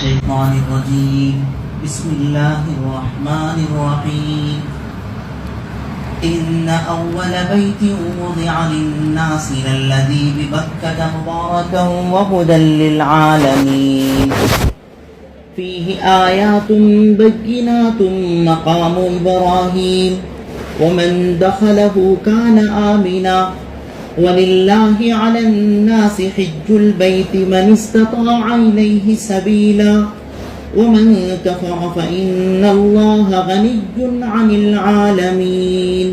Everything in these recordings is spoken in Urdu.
الشيطان الرجيم بسم الله الرحمن الرحيم إن أول بيت وضع للناس للذي ببكة مباركا وهدى للعالمين فيه آيات بينات مقام إبراهيم ومن دخله كان آمنا ولله على الناس حج البيت من استطاع إليه سبيلا ومن كفر فإن الله غني عن العالمين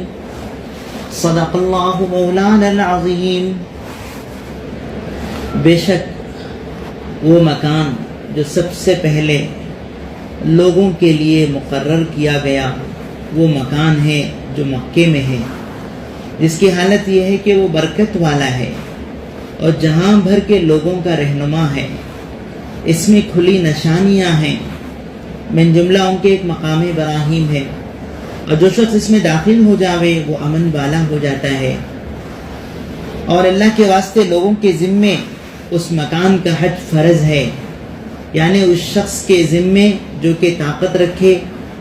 صدق الله مولانا العظيم. بے شک وہ مکان جو سب سے پہلے لوگوں کے لیے مقرر کیا گیا وہ مکان ہے جو مکے میں ہے، جس کی حالت یہ ہے کہ وہ برکت والا ہے اور جہاں بھر کے لوگوں کا رہنما ہے. اس میں کھلی نشانیاں ہیں، من جملہ ان کے ایک مقام ابراہیم ہے، اور جو شخص اس میں داخل ہو جاوے وہ امن والا ہو جاتا ہے. اور اللہ کے واسطے لوگوں کے ذمے اس مکان کا حج فرض ہے، یعنی اس شخص کے ذمے جو کہ طاقت رکھے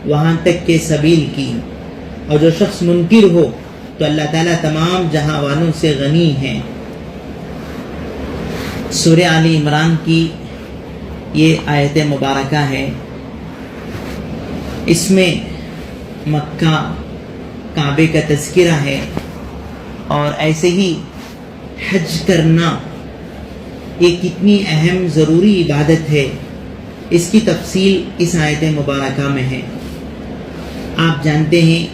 وہاں تک کے سبیل کی، اور جو شخص منکر ہو تو اللہ تعالیٰ تمام جہاں والوں سے غنی ہیں. سورہ آل عمران کی یہ آیت مبارکہ ہے. اس میں مکہ کعبے کا تذکرہ ہے، اور ایسے ہی حج کرنا یہ کتنی اہم ضروری عبادت ہے اس کی تفصیل اس آیت مبارکہ میں ہے. آپ جانتے ہیں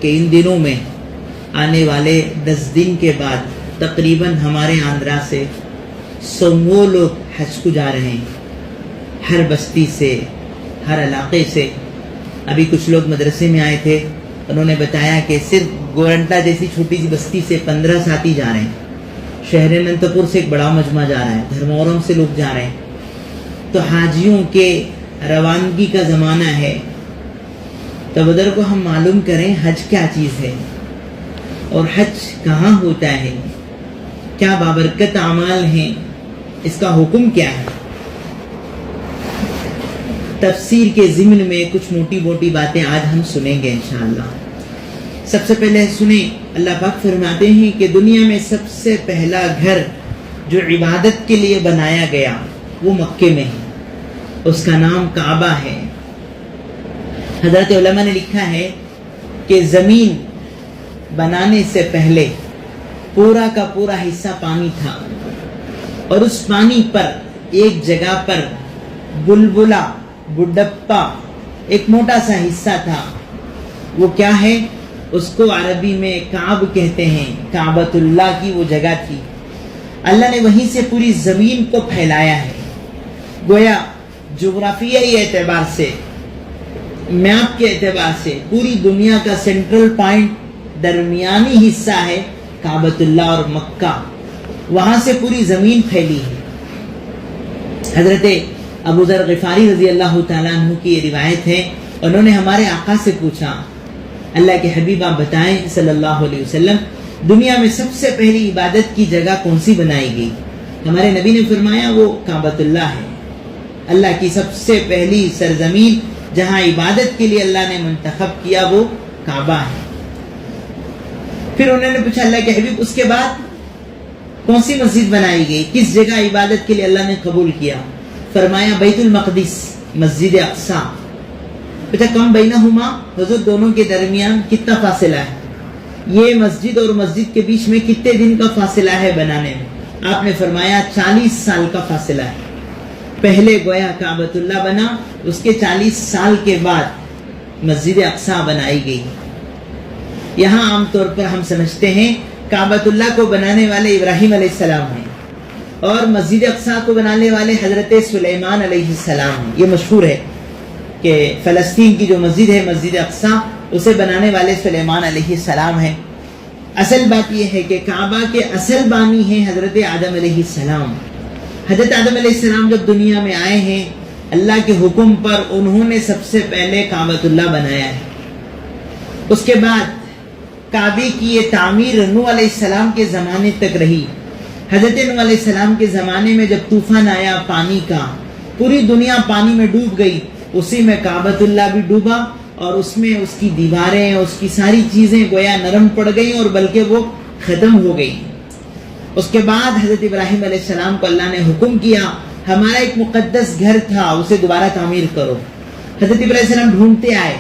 کہ ان دنوں میں آنے والے 10 دن کے بعد تقریباً ہمارے آندھرا سے 100 لوگ حج کو جا رہے ہیں، ہر بستی سے، ہر علاقے سے. ابھی کچھ لوگ مدرسے میں آئے تھے، انہوں نے بتایا کہ صرف گورنٹا جیسی چھوٹی سی بستی سے 15 ساتھی جا رہے ہیں. شہر اننتپور سے ایک بڑا مجمع جا رہا ہے، دھرمورم سے لوگ جا رہے ہیں. تو حاجیوں کے روانگی کا زمانہ ہے. تو بدر کو ہم معلوم کریں حج کیا چیز ہے، اور حج کہاں ہوتا ہے، کیا بابرکت اعمال ہیں، اس کا حکم کیا ہے. تفسیر کے ضمن میں کچھ موٹی موٹی باتیں آج ہم سنیں گے انشاءاللہ. سب سے پہلے سنیں، اللہ پاک فرماتے ہیں کہ دنیا میں سب سے پہلا گھر جو عبادت کے لیے بنایا گیا وہ مکے میں ہے، اس کا نام کعبہ ہے. حضرت علماء نے لکھا ہے کہ زمین بنانے سے پہلے پورا کا پورا حصہ پانی تھا، اور اس پانی پر ایک جگہ پر بلبلا بڈپا ایک موٹا سا حصہ تھا. وہ کیا ہے؟ اس کو عربی میں کعب کہتے ہیں. کعبۃ اللہ کی وہ جگہ تھی. اللہ نے وہیں سے پوری زمین کو پھیلایا ہے. گویا جغرافیائی اعتبار سے، میپ کے اعتبار سے پوری دنیا کا سینٹرل پوائنٹ درمیانی حصہ ہے کعبۃ اللہ اور مکہ. وہاں سے پوری زمین پھیلی ہے. حضرت ابو ذر غفاری رضی اللہ تعالیٰ عنہ کی یہ روایت ہے، انہوں نے ہمارے آقا سے پوچھا، اللہ کے حبیب آپ بتائیں صلی اللہ علیہ وسلم، دنیا میں سب سے پہلی عبادت کی جگہ کون سی بنائی گئی؟ ہمارے نبی نے فرمایا وہ کعبۃ اللہ ہے. اللہ کی سب سے پہلی سرزمین جہاں عبادت کے لیے اللہ نے منتخب کیا وہ کعبہ ہے. پھر انہوں نے پوچھا اللہ کے حبیب اس کے بعد کون سی مسجد بنائی گئی، کس جگہ عبادت کے لیے اللہ نے قبول کیا؟ فرمایا بیت المقدس، مسجد اقصی. پوچھا کم بینہما، حضور دونوں کے درمیان کتنا فاصلہ ہے؟ یہ مسجد اور مسجد کے بیچ میں کتنے دن کا فاصلہ ہے بنانے میں؟ آپ نے فرمایا 40 سال کا فاصلہ ہے. پہلے گویا کعبۃ اللہ بنا، اس کے 40 سال کے بعد مسجد اقصی بنائی گئی. یہاں عام طور پر ہم سمجھتے ہیں کعبۃ اللہ کو بنانے والے ابراہیم علیہ السلام ہیں، اور مسجد اقصی کو بنانے والے حضرت سلیمان علیہ السلام ہیں. یہ مشہور ہے کہ فلسطین کی جو مسجد ہے مسجد اقصی، اسے بنانے والے سلیمان علیہ السلام ہیں. اصل بات یہ ہے کہ کعبہ کے اصل بانی ہیں حضرت آدم علیہ السلام. حضرت آدم علیہ السلام جب دنیا میں آئے ہیں، اللہ کے حکم پر انہوں نے سب سے پہلے کعبۃ اللہ بنایا ہے. اس کے بعد کعبے کی یہ تعمیر نوح علیہ السلام کے زمانے تک رہی. حضرت نوح علیہ السلام کے زمانے میں جب طوفان آیا پانی کا، پوری دنیا پانی میں ڈوب گئی، اسی میں کعبۃ اللہ بھی ڈوبا اور اس میں اس کی دیواریں، اس کی ساری چیزیں گویا نرم پڑ گئیں اور بلکہ وہ ختم ہو گئی۔ اس کے بعد حضرت ابراہیم علیہ السلام کو اللہ نے حکم کیا، ہمارا ایک مقدس گھر تھا اسے دوبارہ تعمیر کرو۔ حضرت ابراہیم علیہ السلام ڈھونڈتے آئے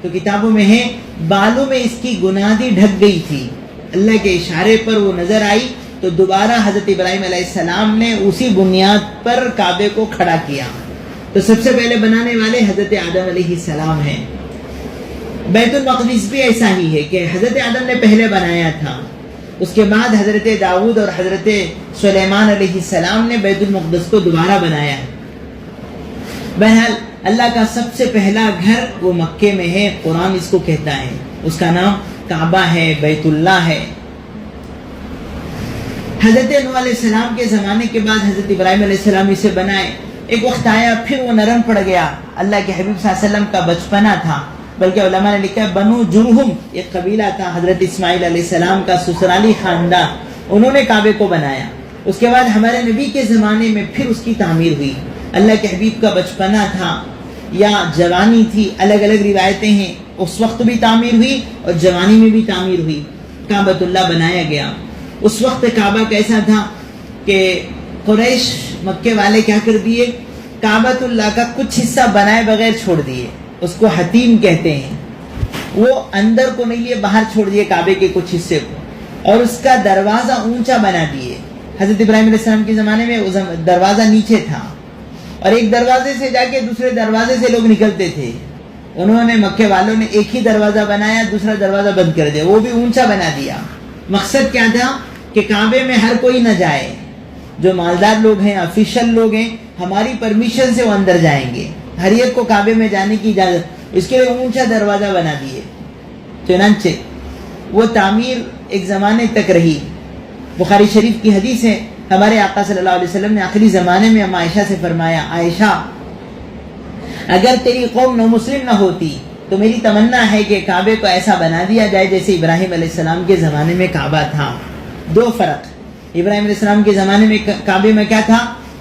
تو کتابوں میں ہے بالوں میں اس کی گنادی ڈھک گئی تھی، اللہ کے اشارے پر وہ نظر آئی تو دوبارہ حضرت ابراہیم علیہ السلام نے اسی بنیاد پر کعبے کو کھڑا کیا۔ تو سب سے پہلے بنانے والے حضرت آدم علیہ السلام ہیں۔ بیت المقدس بھی ایسا ہی ہے کہ حضرت آدم نے پہلے بنایا تھا، اس کے بعد حضرت داؤد اور حضرت سلیمان علیہ السلام نے بیت المقدس کو دوبارہ بنایا۔ بہرحال اللہ کا سب سے پہلا گھر وہ مکے میں ہے، قرآن اس کو کہتا ہے، اس کا نام کعبہ ہے، بیت اللہ ہے۔ حضرت نوح علیہ السلام کے زمانے کے بعد حضرت ابراہیم علیہ السلام اسے بنائے، ایک وقت آیا پھر وہ نرم پڑ گیا، اللہ کے حبیب صلی اللہ علیہ وسلم کا بچپنا تھا، بلکہ علماء نے لکھا ہے بنو جرہم ایک قبیلہ تھا، حضرت اسماعیل علیہ السلام کا سسرالی خاندان، انہوں نے کعبے کو بنایا۔ اس کے بعد ہمارے نبی کے زمانے میں پھر اس کی تعمیر ہوئی، اللہ کے حبیب کا بچپنا تھا یا جوانی تھی، الگ الگ روایتیں ہیں، اس وقت بھی تعمیر ہوئی اور جوانی میں بھی تعمیر ہوئی، کعبۃ اللہ بنایا گیا۔ اس وقت کعبہ کیسا تھا کہ قریش مکے والے کیا کر دیے، کعبۃ اللہ کا کچھ حصہ بنائے بغیر چھوڑ دیے، اس کو حتیم کہتے ہیں، وہ اندر کو نہیں لیے باہر چھوڑ دیے کعبے کے کچھ حصے کو، اور اس کا دروازہ اونچا بنا دیے۔ حضرت ابراہیم علیہ السلام کے زمانے میں دروازہ نیچے تھا اور ایک دروازے سے جا کے دوسرے دروازے سے لوگ نکلتے تھے، انہوں نے مکے والوں نے ایک ہی دروازہ بنایا، دوسرا دروازہ بند کر دیا، وہ بھی اونچا بنا دیا۔ مقصد کیا تھا کہ کعبے میں ہر کوئی نہ جائے، جو مالدار لوگ ہیں، آفیشل لوگ ہیں، ہماری پرمیشن سے وہ اندر جائیں گے، ہر ایک کو کعبے میں جانے کی اجازت، اس کے لیے اونچا دروازہ بنا دیے۔ چنانچہ وہ تعمیر ایک زمانے تک رہی۔ بخاری شریف کی حدیث ہے، ہمارے آقا صلی اللہ علیہ وسلم نے آخری زمانے میں اما عائشہ سے فرمایا، عائشہ اگر تیری قوم نو مسلم نہ ہوتی تو میری تمنا ہے کہ کعبے کو ایسا بنا دیا جائے جیسے ابراہیم علیہ السلام کے زمانے میں کعبہ تھا۔ دو فرق، ابراہیم علیہ السلام کے زمانے میں کعبے میں کیا تھا،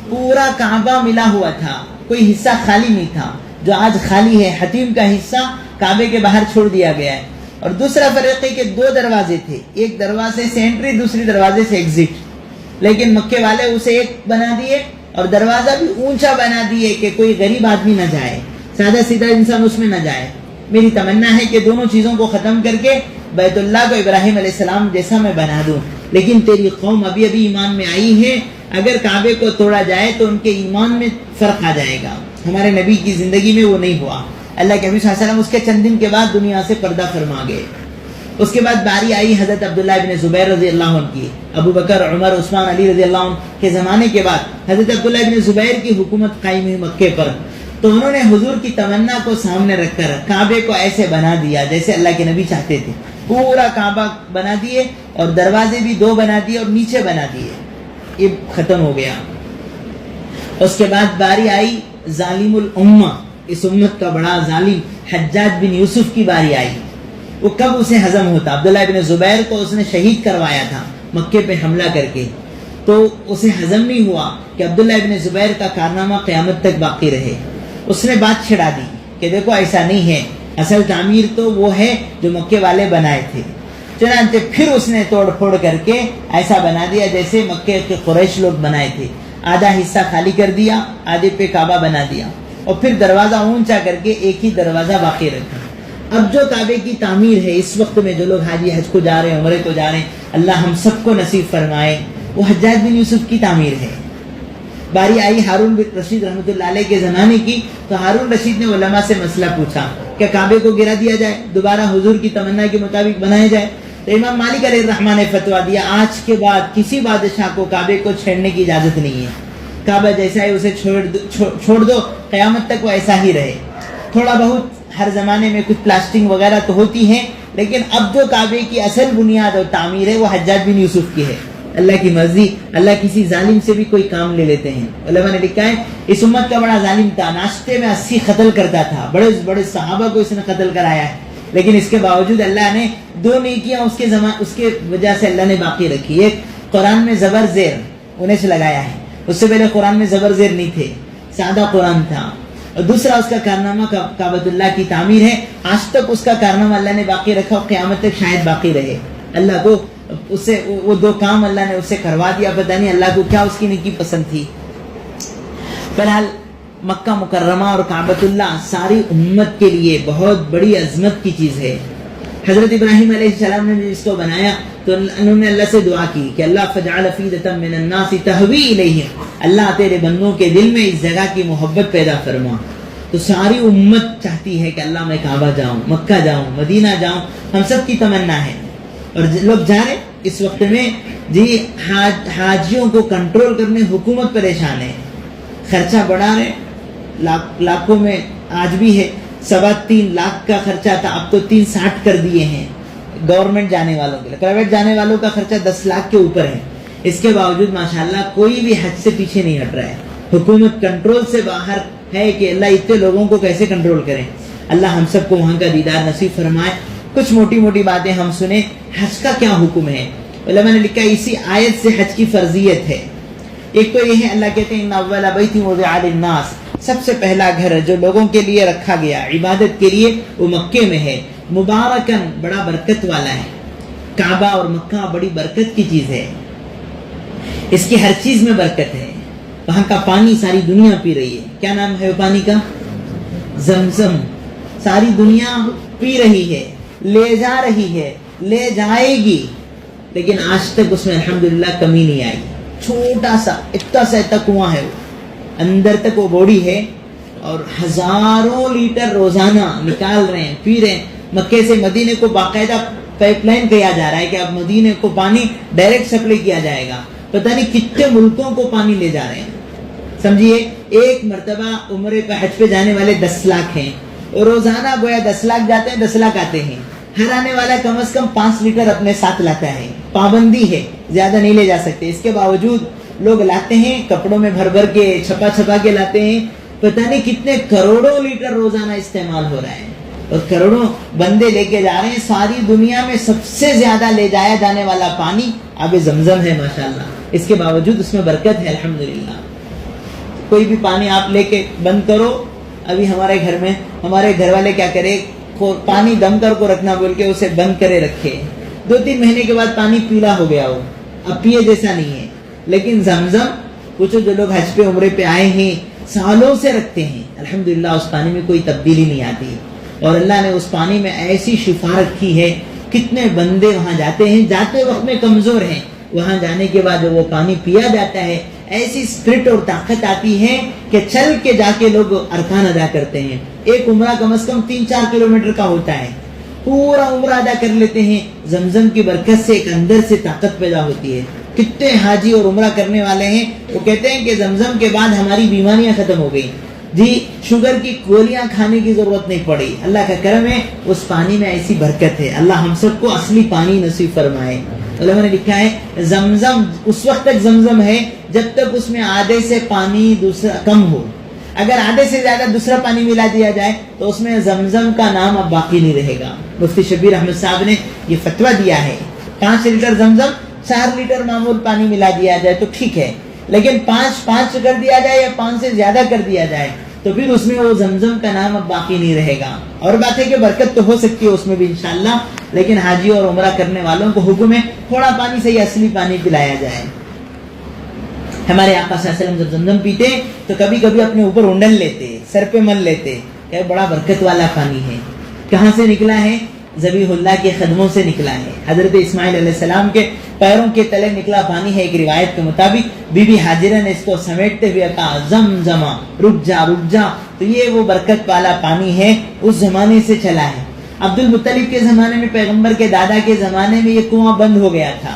پورا کعبہ ملا ہوا تھا، کوئی حصہ خالی نہیں تھا، جو آج خالی ہے حتیم کا حصہ کعبے کے باہر چھوڑ دیا گیا ہے۔ اور دوسرا فرق ہے کہ دو دروازے تھے، ایک دروازے سے انٹری، دوسری دروازے سے ایگزٹ، لیکن مکے والے اسے ایک بنا دیے اور دروازہ بھی اونچا بنا دیے کہ کوئی غریب آدمی نہ جائے، سادہ سیدھا انسان اس میں نہ جائے۔ میری تمنا ہے کہ دونوں چیزوں کو ختم کر کے بیت اللہ کو ابراہیم علیہ السلام جیسا میں بنا دوں، لیکن تیری قوم ابھی ایمان میں آئی ہے، اگر کعبے کو توڑا جائے تو ان کے ایمان میں فرق آ جائے گا۔ ہمارے نبی کی زندگی میں وہ نہیں ہوا، اللہ کے نبی صلی اللہ علیہ وسلم اس کے چند دن کے بعد دنیا سے پردہ فرما گئے۔ اس کے بعد باری آئی حضرت عبداللہ ابن زبیر رضی اللہ عنہ کی، ابو بکر، عمر، عثمان، علی رضی اللہ عنہ کے زمانے کے بعد حضرت عبداللہ ابن زبیر کی حکومت قائم ہوئی مکے پر، تو انہوں نے حضور کی تمنا کو سامنے رکھ کر کعبے کو ایسے بنا دیا جیسے اللہ کے نبی چاہتے تھے، پورا کعبہ بنا دیے اور دروازے بھی دو بنا دیے اور نیچے بنا دیے، یہ ختم ہو گیا۔ اس کے بعد باری آئی ظالم الامہ، اس امت کا بڑا ظالم حجاج بن یوسف کی باری آئی۔ وہ کب اسے ہضم ہوتا، عبداللہ ابن زبیر کو اس نے شہید کروایا تھا مکے پہ حملہ کر کے، تو اسے ہضم نہیں ہوا کہ عبداللہ ابن زبیر کا کارنامہ قیامت تک باقی رہے۔ اس نے بات چھڑا دی کہ دیکھو ایسا نہیں ہے، اصل تعمیر تو وہ ہے جو مکے والے بنائے تھے۔ چنانچہ پھر اس نے توڑ پھوڑ کر کے ایسا بنا دیا جیسے مکے کے قریش لوگ بنائے تھے، آدھا حصہ خالی کر دیا، آدھے پہ کعبہ بنا دیا، اور پھر دروازہ اونچا کر کے ایک ہی دروازہ باقی رکھا۔ اب جو کعبے کی تعمیر ہے اس وقت میں جو لوگ حاجی حج کو جا رہے ہیں، عمرے کو جا رہے ہیں، اللہ ہم سب کو نصیب فرمائے، وہ حجاج بن یوسف کی تعمیر ہے۔ باری آئی ہارون بن رشید رحمۃ اللہ علیہ کے زمانے کی، تو ہارون رشید نے علماء سے مسئلہ پوچھا کہ کعبے کو گرا دیا جائے، دوبارہ حضور کی تمنا کے مطابق بنایا جائے، تو امام مالک علیہ الرحمٰن نے فتویٰ دیا آج کے بعد کسی بادشاہ کو کعبے کو چھیڑنے کی اجازت نہیں ہے، کعبہ جیسا ہے اسے چھوڑ دو، قیامت تک وہ ایسا ہی رہے۔ تھوڑا بہت ہر زمانے میں کچھ پلاسٹنگ وغیرہ تو ہوتی ہیں، لیکن اب جو کعبے کی اصل بنیاد اور تعمیر ہے وہ حجاج بن یوسف کی ہے۔ اللہ کی مرضی، اللہ کسی ظالم سے بھی کوئی کام لے لیتے ہیں۔ علماء نے لکھا ہے اس امت کا بڑا ظالم تھا، ناشتے میں 80 قتل کرتا تھا، بڑے بڑے صحابہ کو اس نے قتل کرایا ہے، لیکن اس کے باوجود اللہ نے دو نیکیاں اس کے وجہ سے اللہ نے باقی رکھی۔ ایک قرآن میں زبر زیر انہیں سے لگایا ہے، اس سے پہلے قرآن میں زبر زیر نہیں تھے، سادہ قرآن تھا. اور دوسرا اس کا کارنامہ کعبۃ اللہ کی تعمیر ہے. آج تک اس کا کارنامہ اللہ نے باقی رکھا اور قیامت تک شاید باقی رہے. اللہ کو اس سے وہ دو کام اللہ نے اس سے کروا دیا. پتہ نہیں اللہ کو کیا اس کی نیکی پسند تھی. بہرحال مکہ مکرمہ اور کعبۃ اللہ ساری امت کے لیے بہت بڑی عظمت کی چیز ہے. حضرت ابراہیم علیہ السلام نے اس کو بنایا تو انہوں نے اللہ سے دعا کی کہ اللہ فجعل افئدۃ من الناس تہوی الیہم، اللہ تیرے بندوں کے دل میں اس جگہ کی محبت پیدا فرما. تو ساری امت چاہتی ہے کہ اللہ میں کعبہ جاؤں، مکہ جاؤں، مدینہ جاؤں. ہم سب کی تمنا ہے اور لوگ جا رہے. اس وقت میں جی حاجیوں کو کنٹرول کرنے حکومت پریشان ہے، خرچہ بڑھا رہے. لاکھوں میں آج بھی ہے، 3.25 لاکھ کا خرچہ تھا، اب تو 3.60 کر دیے ہیں گورنمنٹ جانے والوں کے لیے. پرائیویٹ جانے والوں کا خرچہ 10 لاکھ کے اوپر ہے. اس کے باوجود ماشاءاللہ کوئی بھی حج سے پیچھے نہیں ہٹ رہا ہے. حکومت کنٹرول سے باہر ہے کہ اللہ اتنے لوگوں کو کیسے کنٹرول کریں. اللہ ہم سب کو وہاں کا دیدار نصیب فرمائے. کچھ موٹی موٹی باتیں ہم سنیں. حج کا کیا حکم ہے؟ علماء نے لکھا اسی آیت سے حج کی فرضیت ہے. ایک تو یہ ہے، اللہ کہتے ہیں ان اول بیت وضع للناس، سب سے پہلا گھر جو لوگوں کے لیے رکھا گیا عبادت کے لیے وہ مکے میں ہے. مبارکن، بڑا برکت والا ہے. کعبہ اور مکہ بڑی برکت کی چیز ہے. اس کی ہر چیز میں برکت ہے. وہاں کا پانی ساری دنیا پی رہی ہے. کیا نام ہے وہ پانی کا؟ زمزم. ساری دنیا پی رہی ہے، لے جا رہی ہے، لے جائے گی. لیکن آج تک اس میں الحمدللہ کمی نہیں آئی. چھوٹا سا اتنا کنواں ہے، وہ اندر تک وہ بوڑی ہے اور ہزاروں لیٹر روزانہ نکال رہے ہیں، پی رہے ہیں. مکے سے مدینے کو باقاعدہ پائپ لائن کیا جا رہا ہے کہ اب مدینے کو پانی ڈائریکٹ سپلائی کیا جائے گا. پتہ نہیں کتنے ملکوں کو پانی لے جا رہے ہیں. سمجھیے ایک مرتبہ عمرے پہ حج پہ جانے والے 10 لاکھ ہیں اور روزانہ گویا 10 لاکھ جاتے ہیں، 10 لاکھ آتے ہیں. ہر آنے والا کم از کم 5 لیٹر اپنے ساتھ لاتا ہے. پابندی ہے، زیادہ نہیں لے جا سکتے. اس کے باوجود لوگ لاتے ہیں، کپڑوں میں بھر کے چھپا کے لاتے ہیں. پتہ نہیں کتنے کروڑوں لیٹر روزانہ استعمال ہو رہا ہے اور کروڑوں بندے لے کے جا رہے ہیں. ساری دنیا میں سب سے زیادہ لے جایا جانے والا پانی آب زمزم ہے ماشاءاللہ. اس کے باوجود اس میں برکت ہے الحمدللہ. کوئی بھی پانی آپ لے کے بند کرو. ابھی ہمارے گھر میں ہمارے گھر والے کیا کرے، پانی دم کر کو رکھنا بول کے اسے بند کرے رکھے. 2-3 مہینے کے بعد پانی پیلا ہو گیا ہو، اب پیے جیسا نہیں ہے. لیکن زمزم کچھ جو لوگ حج پہ عمرے پہ آئے ہیں سالوں سے رکھتے ہیں، الحمدللہ اس پانی میں کوئی تبدیلی نہیں آتی. اور اللہ نے اس پانی میں ایسی شفا رکھی ہے. کتنے بندے وہاں جاتے ہیں، جاتے وقت میں کمزور ہیں، وہاں جانے کے بعد جب وہ پانی پیا جاتا ہے ایسی اسپرٹ اور طاقت آتی ہے کہ چل کے جا کے لوگ ارکان ادا کرتے ہیں. ایک عمرہ کم از کم 3-4 کلومیٹر کا ہوتا ہے، پورا عمرہ ادا کر لیتے ہیں. زمزم کی برکت سے ایک اندر سے طاقت پیدا ہوتی ہے. کتنے حاجی اور عمرہ کرنے والے ہیں وہ کہتے ہیں کہ زمزم کے بعد ہماری بیماریاں ختم ہو گئی جی، شوگر کی گولیاں کھانے کی ضرورت نہیں پڑی. اللہ کا کرم ہے، اس پانی میں ایسی برکت ہے. اللہ ہم سب کو اصلی پانی نصیب فرمائے. علماء نے لکھا ہے زمزم اس وقت تک زمزم ہے جب تک اس میں آدھے سے پانی دوسرا کم ہو. اگر آدھے سے زیادہ دوسرا پانی ملا دیا جائے تو اس میں زمزم کا نام اب باقی نہیں رہے گا. مفتی شبیر احمد صاحب نے یہ فتویٰ دیا ہے. 5 لیٹر زمزم 4 لیٹر معمول پانی ملا دیا جائے تو ٹھیک ہے، لیکن 5 کر دیا جائے یا 5 سے زیادہ کر دیا جائے تو پھر اس میں وہ زمزم کا نام اب باقی نہیں رہے گا. اور بات ہے کہ برکت تو ہو سکتی ہے اس میں بھی انشاءاللہ، لیکن حاجی اور عمرہ کرنے والوں کو حکم ہے تھوڑا پانی سے ہی اصلی پانی پلایا جائے. ہمارے آقا صلی اللہ علیہ وسلم جب زمزم پیتے تو کبھی کبھی اپنے اوپر انڈل لیتے، سر پہ مل لیتے کہ بڑا برکت والا پانی ہے. کہاں سے نکلا ہے؟ ذبیح اللہ کے قدموں سے نکلا ہے. حضرت اسماعیل علیہ السلام کے پیروں کے تلے نکلا پانی ہے. ایک روایت کے مطابق بی بی ہاجرہ نے اس کو سمیٹتے ہوئے کہا زمزمہ رک جا. تو یہ وہ برکت والا پانی ہے، اس زمانے سے چلا ہے. عبد المطلب کے زمانے میں، پیغمبر کے دادا کے زمانے میں یہ کنواں بند ہو گیا تھا.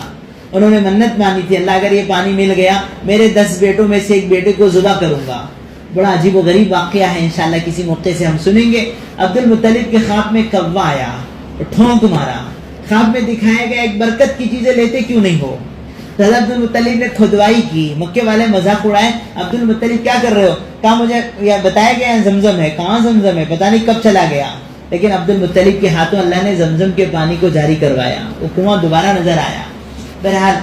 انہوں نے منت مانی تھی، اللہ اگر یہ پانی مل گیا میرے 10 بیٹوں میں سے ایک بیٹے کو ذبح کروں گا. بڑا عجیب و غریب واقعہ ہے، انشاءاللہ کسی موقع سے ہم سنیں گے. عبد المطلب کے خواب میں کوا آیا، ٹھونک مارا. خواب میں دکھایا گیا ایک برکت کی چیزیں لیتے کیوں نہیں ہو. حضرت عبد المطلب نے کھدوائی کی، مکے والے مذاق اڑائے. عبد المطلب کیا کر رہے ہو؟ کہا مجھے بتایا گیا زمزم ہے. کہاں زمزم ہے؟ پتہ نہیں کب چلا گیا. لیکن عبد المطلب کے ہاتھوں اللہ نے زمزم کے پانی کو جاری کروایا، وہ کنواں دوبارہ نظر آیا. بہرحال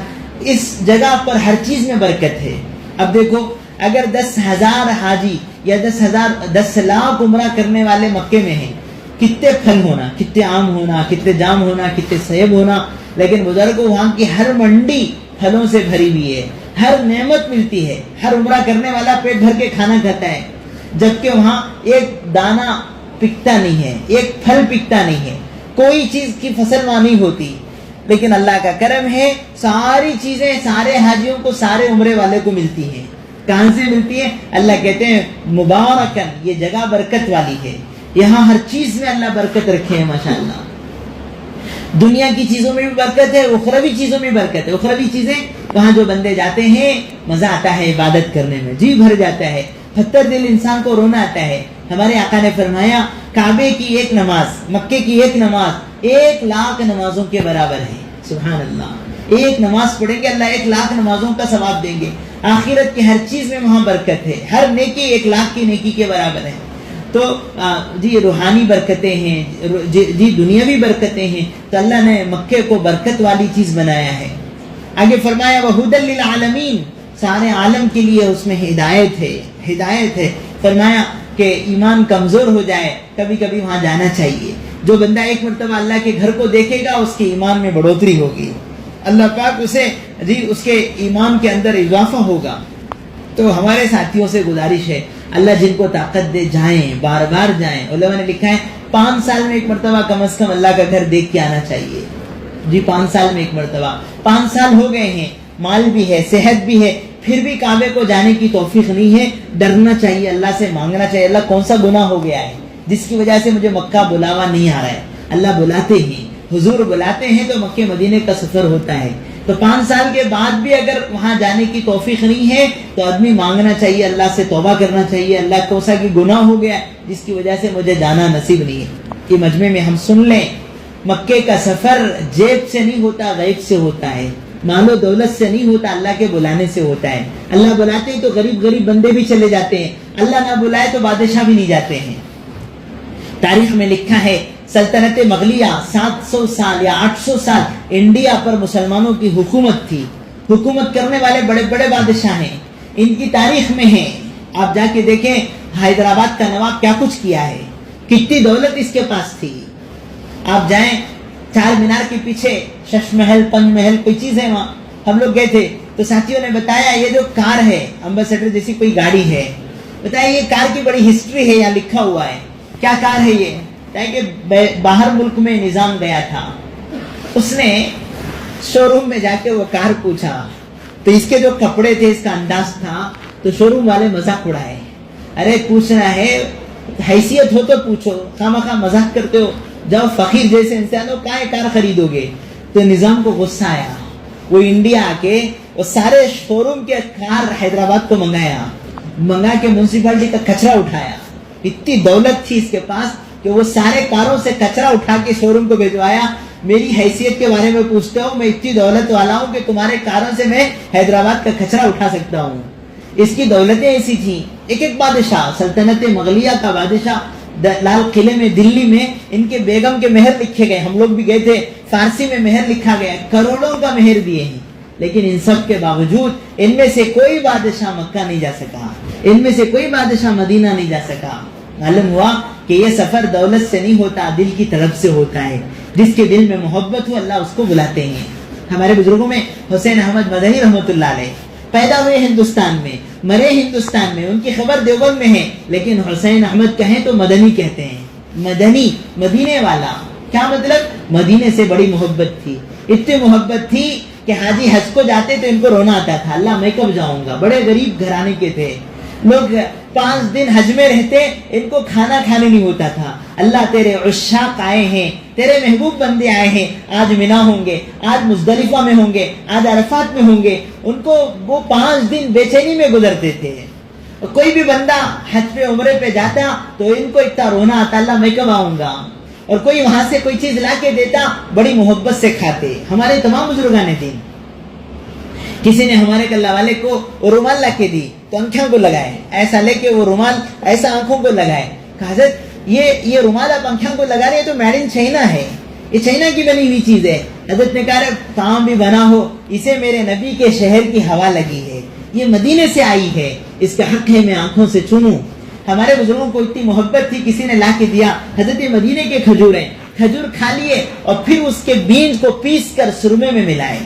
اس جگہ پر ہر چیز میں برکت ہے. اب دیکھو اگر 10,000 حاجی یا 10 لاکھ عمرہ کرنے والے مکے میں ہیں، کتنے پھل ہونا، کتنے آم ہونا، کتنے جام ہونا، کتنے سیب ہونا، لیکن بزرگوں وہاں کی ہر منڈی پھلوں سے بھری ہوئی ہے، ہر نعمت ملتی ہے، ہر عمرہ کرنے والا پیٹ بھر کے کھانا کھاتا ہے، جبکہ وہاں ایک دانہ پکتا نہیں ہے، ایک پھل پکتا نہیں ہے، کوئی چیز کی فصل وہاں نہیں ہوتی. لیکن اللہ کا کرم ہے، ساری چیزیں سارے حاجیوں کو، سارے عمرے والے کو ملتی ہیں. کہاں سے ملتی ہے؟ اللہ کہتے ہیں مبارکن، یہ جگہ برکت والی ہے، یہاں ہر چیز میں اللہ برکت رکھے ہیں ماشاءاللہ. دنیا کی چیزوں میں بھی برکت ہے، اخروی چیزوں میں برکت ہے. اخروی چیزیں وہاں جو بندے جاتے ہیں مزہ آتا ہے عبادت کرنے میں، جی بھر جاتا ہے، پتھر دل انسان کو رونا آتا ہے. ہمارے آقا نے فرمایا کعبے کی ایک نماز، مکے کی ایک نماز 1,00,000 نمازوں کے برابر ہے. سبحان اللہ، ایک نماز پڑھیں گے اللہ 1,00,000 نمازوں کا ثواب دیں گے. آخرت کی ہر چیز میں وہاں برکت ہے، ہر نیکی 1,00,000 کی نیکی کے برابر ہے. تو جی روحانی برکتیں ہیں، جی دنیاوی برکتیں ہیں، تو اللہ نے مکے کو برکت والی چیز بنایا ہے. آگے فرمایا وَهُدًى لِّلْعَالَمِينَ، سارے عالم کے لیے اس میں ہدایت ہے، ہدایت ہے. فرمایا کہ ایمان کمزور ہو جائے کبھی کبھی وہاں جانا چاہیے. جو بندہ ایک مرتبہ اللہ کے گھر کو دیکھے گا اس کے ایمان میں بڑھوتری ہوگی، اللہ پاک اسے جی اس کے ایمان کے اندر اضافہ ہوگا. تو ہمارے ساتھیوں سے گزارش ہے، اللہ جن کو طاقت دے جائیں، بار بار جائیں. علماء نے لکھا ہے 5 سال میں ایک مرتبہ کم از کم اللہ کا گھر دیکھ کے آنا چاہیے. جی 5 سال میں ایک مرتبہ، 5 سال ہو گئے ہیں، مال بھی ہے، صحت بھی ہے، پھر بھی کعبے کو جانے کی توفیق نہیں ہے. ڈرنا چاہیے، اللہ سے مانگنا چاہیے، اللہ کون سا گناہ ہو گیا ہے جس کی وجہ سے مجھے مکہ بلاوا نہیں آ رہا ہے. اللہ بلاتے ہیں، حضور بلاتے ہیں تو مکہ مدینے کا سفر ہوتا ہے. تو 5 سال کے بعد بھی اگر وہاں جانے کی توفیق نہیں ہے تو آدمی مانگنا چاہیے، اللہ سے توبہ کرنا چاہیے، اللہ کون سا کی گناہ ہو گیا جس کی وجہ سے مجھے جانا نصیب نہیں ہے. کہ مجمع میں ہم سن لیں، مکے کا سفر جیب سے نہیں ہوتا، غیب سے ہوتا ہے، مال و دولت سے نہیں ہوتا، اللہ کے بلانے سے ہوتا ہے. اللہ بلاتے ہیں تو غریب غریب بندے بھی چلے جاتے ہیں، اللہ نہ بلائے تو بادشاہ بھی نہیں جاتے ہیں. تاریخ میں لکھا ہے سلطنت مغلیہ 700 سال یا 800 سال انڈیا پر مسلمانوں کی حکومت تھی. حکومت کرنے والے بڑے بڑے بادشاہ ہیں، ان کی تاریخ میں ہے. آپ جا کے دیکھیں حیدرآباد کا نواب کیا کچھ کیا ہے، کتنی دولت اس کے پاس تھی. آپ جائیں چار مینار کے پیچھے شش محل، پنج محل، کوئی چیز ہے وہاں. ہم لوگ گئے تھے تو ساتھیوں نے بتایا یہ جو کار ہے امبیسڈر جیسی کوئی گاڑی ہے، بتایا یہ کار کی بڑی ہسٹری ہے، یہاں لکھا ہوا ہے. کیا کار ہے یہ؟ کہ باہر ملک میں نظام گیا تھا، اس نے شو روم میں جا کے وہ کار پوچھا تو اس کے جو کپڑے تھے، اس کا انداز تھا، تو شو روم والے مذاق اڑائے. ارے پوچھنا ہے، حیثیت ہو تو پوچھو، خامخواہ مذاق کرتے ہو، جاؤ فقیر جیسے انسان ہو کہاں کار خریدو گے. تو نظام کو غصہ آیا، وہ انڈیا آ کے وہ سارے شو روم کے کار حیدرآباد کو منگا کے میونسپلٹی کا کچرا اٹھایا. اتنی دولت تھی اس کے پاس کہ وہ سارے کاروں سے کچرا اٹھا کے شو روم کو بھیجوایا. میری حیثیت کے بارے میں پوچھتے ہو، میں اتنی دولت والا ہوں کہ تمہارے کاروں سے میں حیدرآباد کا کچرا اٹھا سکتا ہوں. اس کی دولتیں ایسی تھیں. ایک ایک بادشاہ، سلطنت مغلیہ کا بادشاہ لال قلعے میں دلی میں ان کے بیگم کے مہر لکھے گئے. ہم لوگ بھی گئے تھے، فارسی میں مہر لکھا گیا، کروڑوں کا مہر دیے ہیں. لیکن ان سب کے باوجود ان میں سے کوئی بادشاہ مکہ نہیں جا سکا، ان میں سے کوئی بادشاہ مدینہ نہیں جا سکا. معلوم ہوا کہ یہ سفر دولت سے نہیں ہوتا، دل کی طرف سے ہوتا ہے. جس کے دل میں محبت ہو اللہ اس کو بلاتے ہیں. ہمارے بزرگوں میں حسین احمد مدنی رحمۃ اللہ علیہ پیدا ہوئے ہندوستان میں، مرے ہندوستان میں، ان کی خبر دیوبند میں ہے، لیکن حسین احمد کہیں تو مدنی کہتے ہیں. مدنی، مدینے والا. کیا مطلب؟ مدینے سے بڑی محبت تھی. اتنی محبت تھی کہ حاجی حج کو جاتے تو ان کو رونا آتا تھا، اللہ میں کب جاؤں گا. بڑے غریب گھرانے کے تھے لوگ، 5 دن حج میں رہتے، ان کو کھانا کھانے نہیں ہوتا تھا. اللہ تیرے عشاق آئے ہیں، تیرے محبوب بندے آئے ہیں، آج منا ہوں گے، آج مزدلفہ میں ہوں گے، آج عرفات میں ہوں گے. ان کو وہ 5 دن بے چینی میں گزرتے تھے. کوئی بھی بندہ حج پہ عمرے پہ جاتا تو ان کو اتنا رونا آتا، اللہ میں کب آؤں گا. اور کوئی وہاں سے کوئی چیز لا کے دیتا، بڑی محبت سے کھاتے. ہمارے تمام بزرگان دین، کسی نے ہمارے کلہ والے کو رومال لا کے دی تو آنکھوں کو لگائے، ایسا لے کے وہ رومال ایسا آنکھوں کو لگائے. کہا حضرت یہ رومال آپ آنکھوں کو لگا رہے ہیں تو میڈ ان چائنا ہے، یہ چائنا کی بنی ہوئی چیز ہے. حضرت نے کہا کام بھی بنا ہو، اسے میرے نبی کے شہر کی ہوا لگی ہے، یہ مدینے سے آئی ہے، اس کا حق ہے میں آنکھوں سے چنوں۔ ہمارے بزرگوں کو اتنی محبت تھی، کسی نے لا کے دیا، حضرت مدینے کے کھجور ہیں، کھجور کھا لیے اور پھر اس کے بیج کو پیس کر سرمے میں ملائے،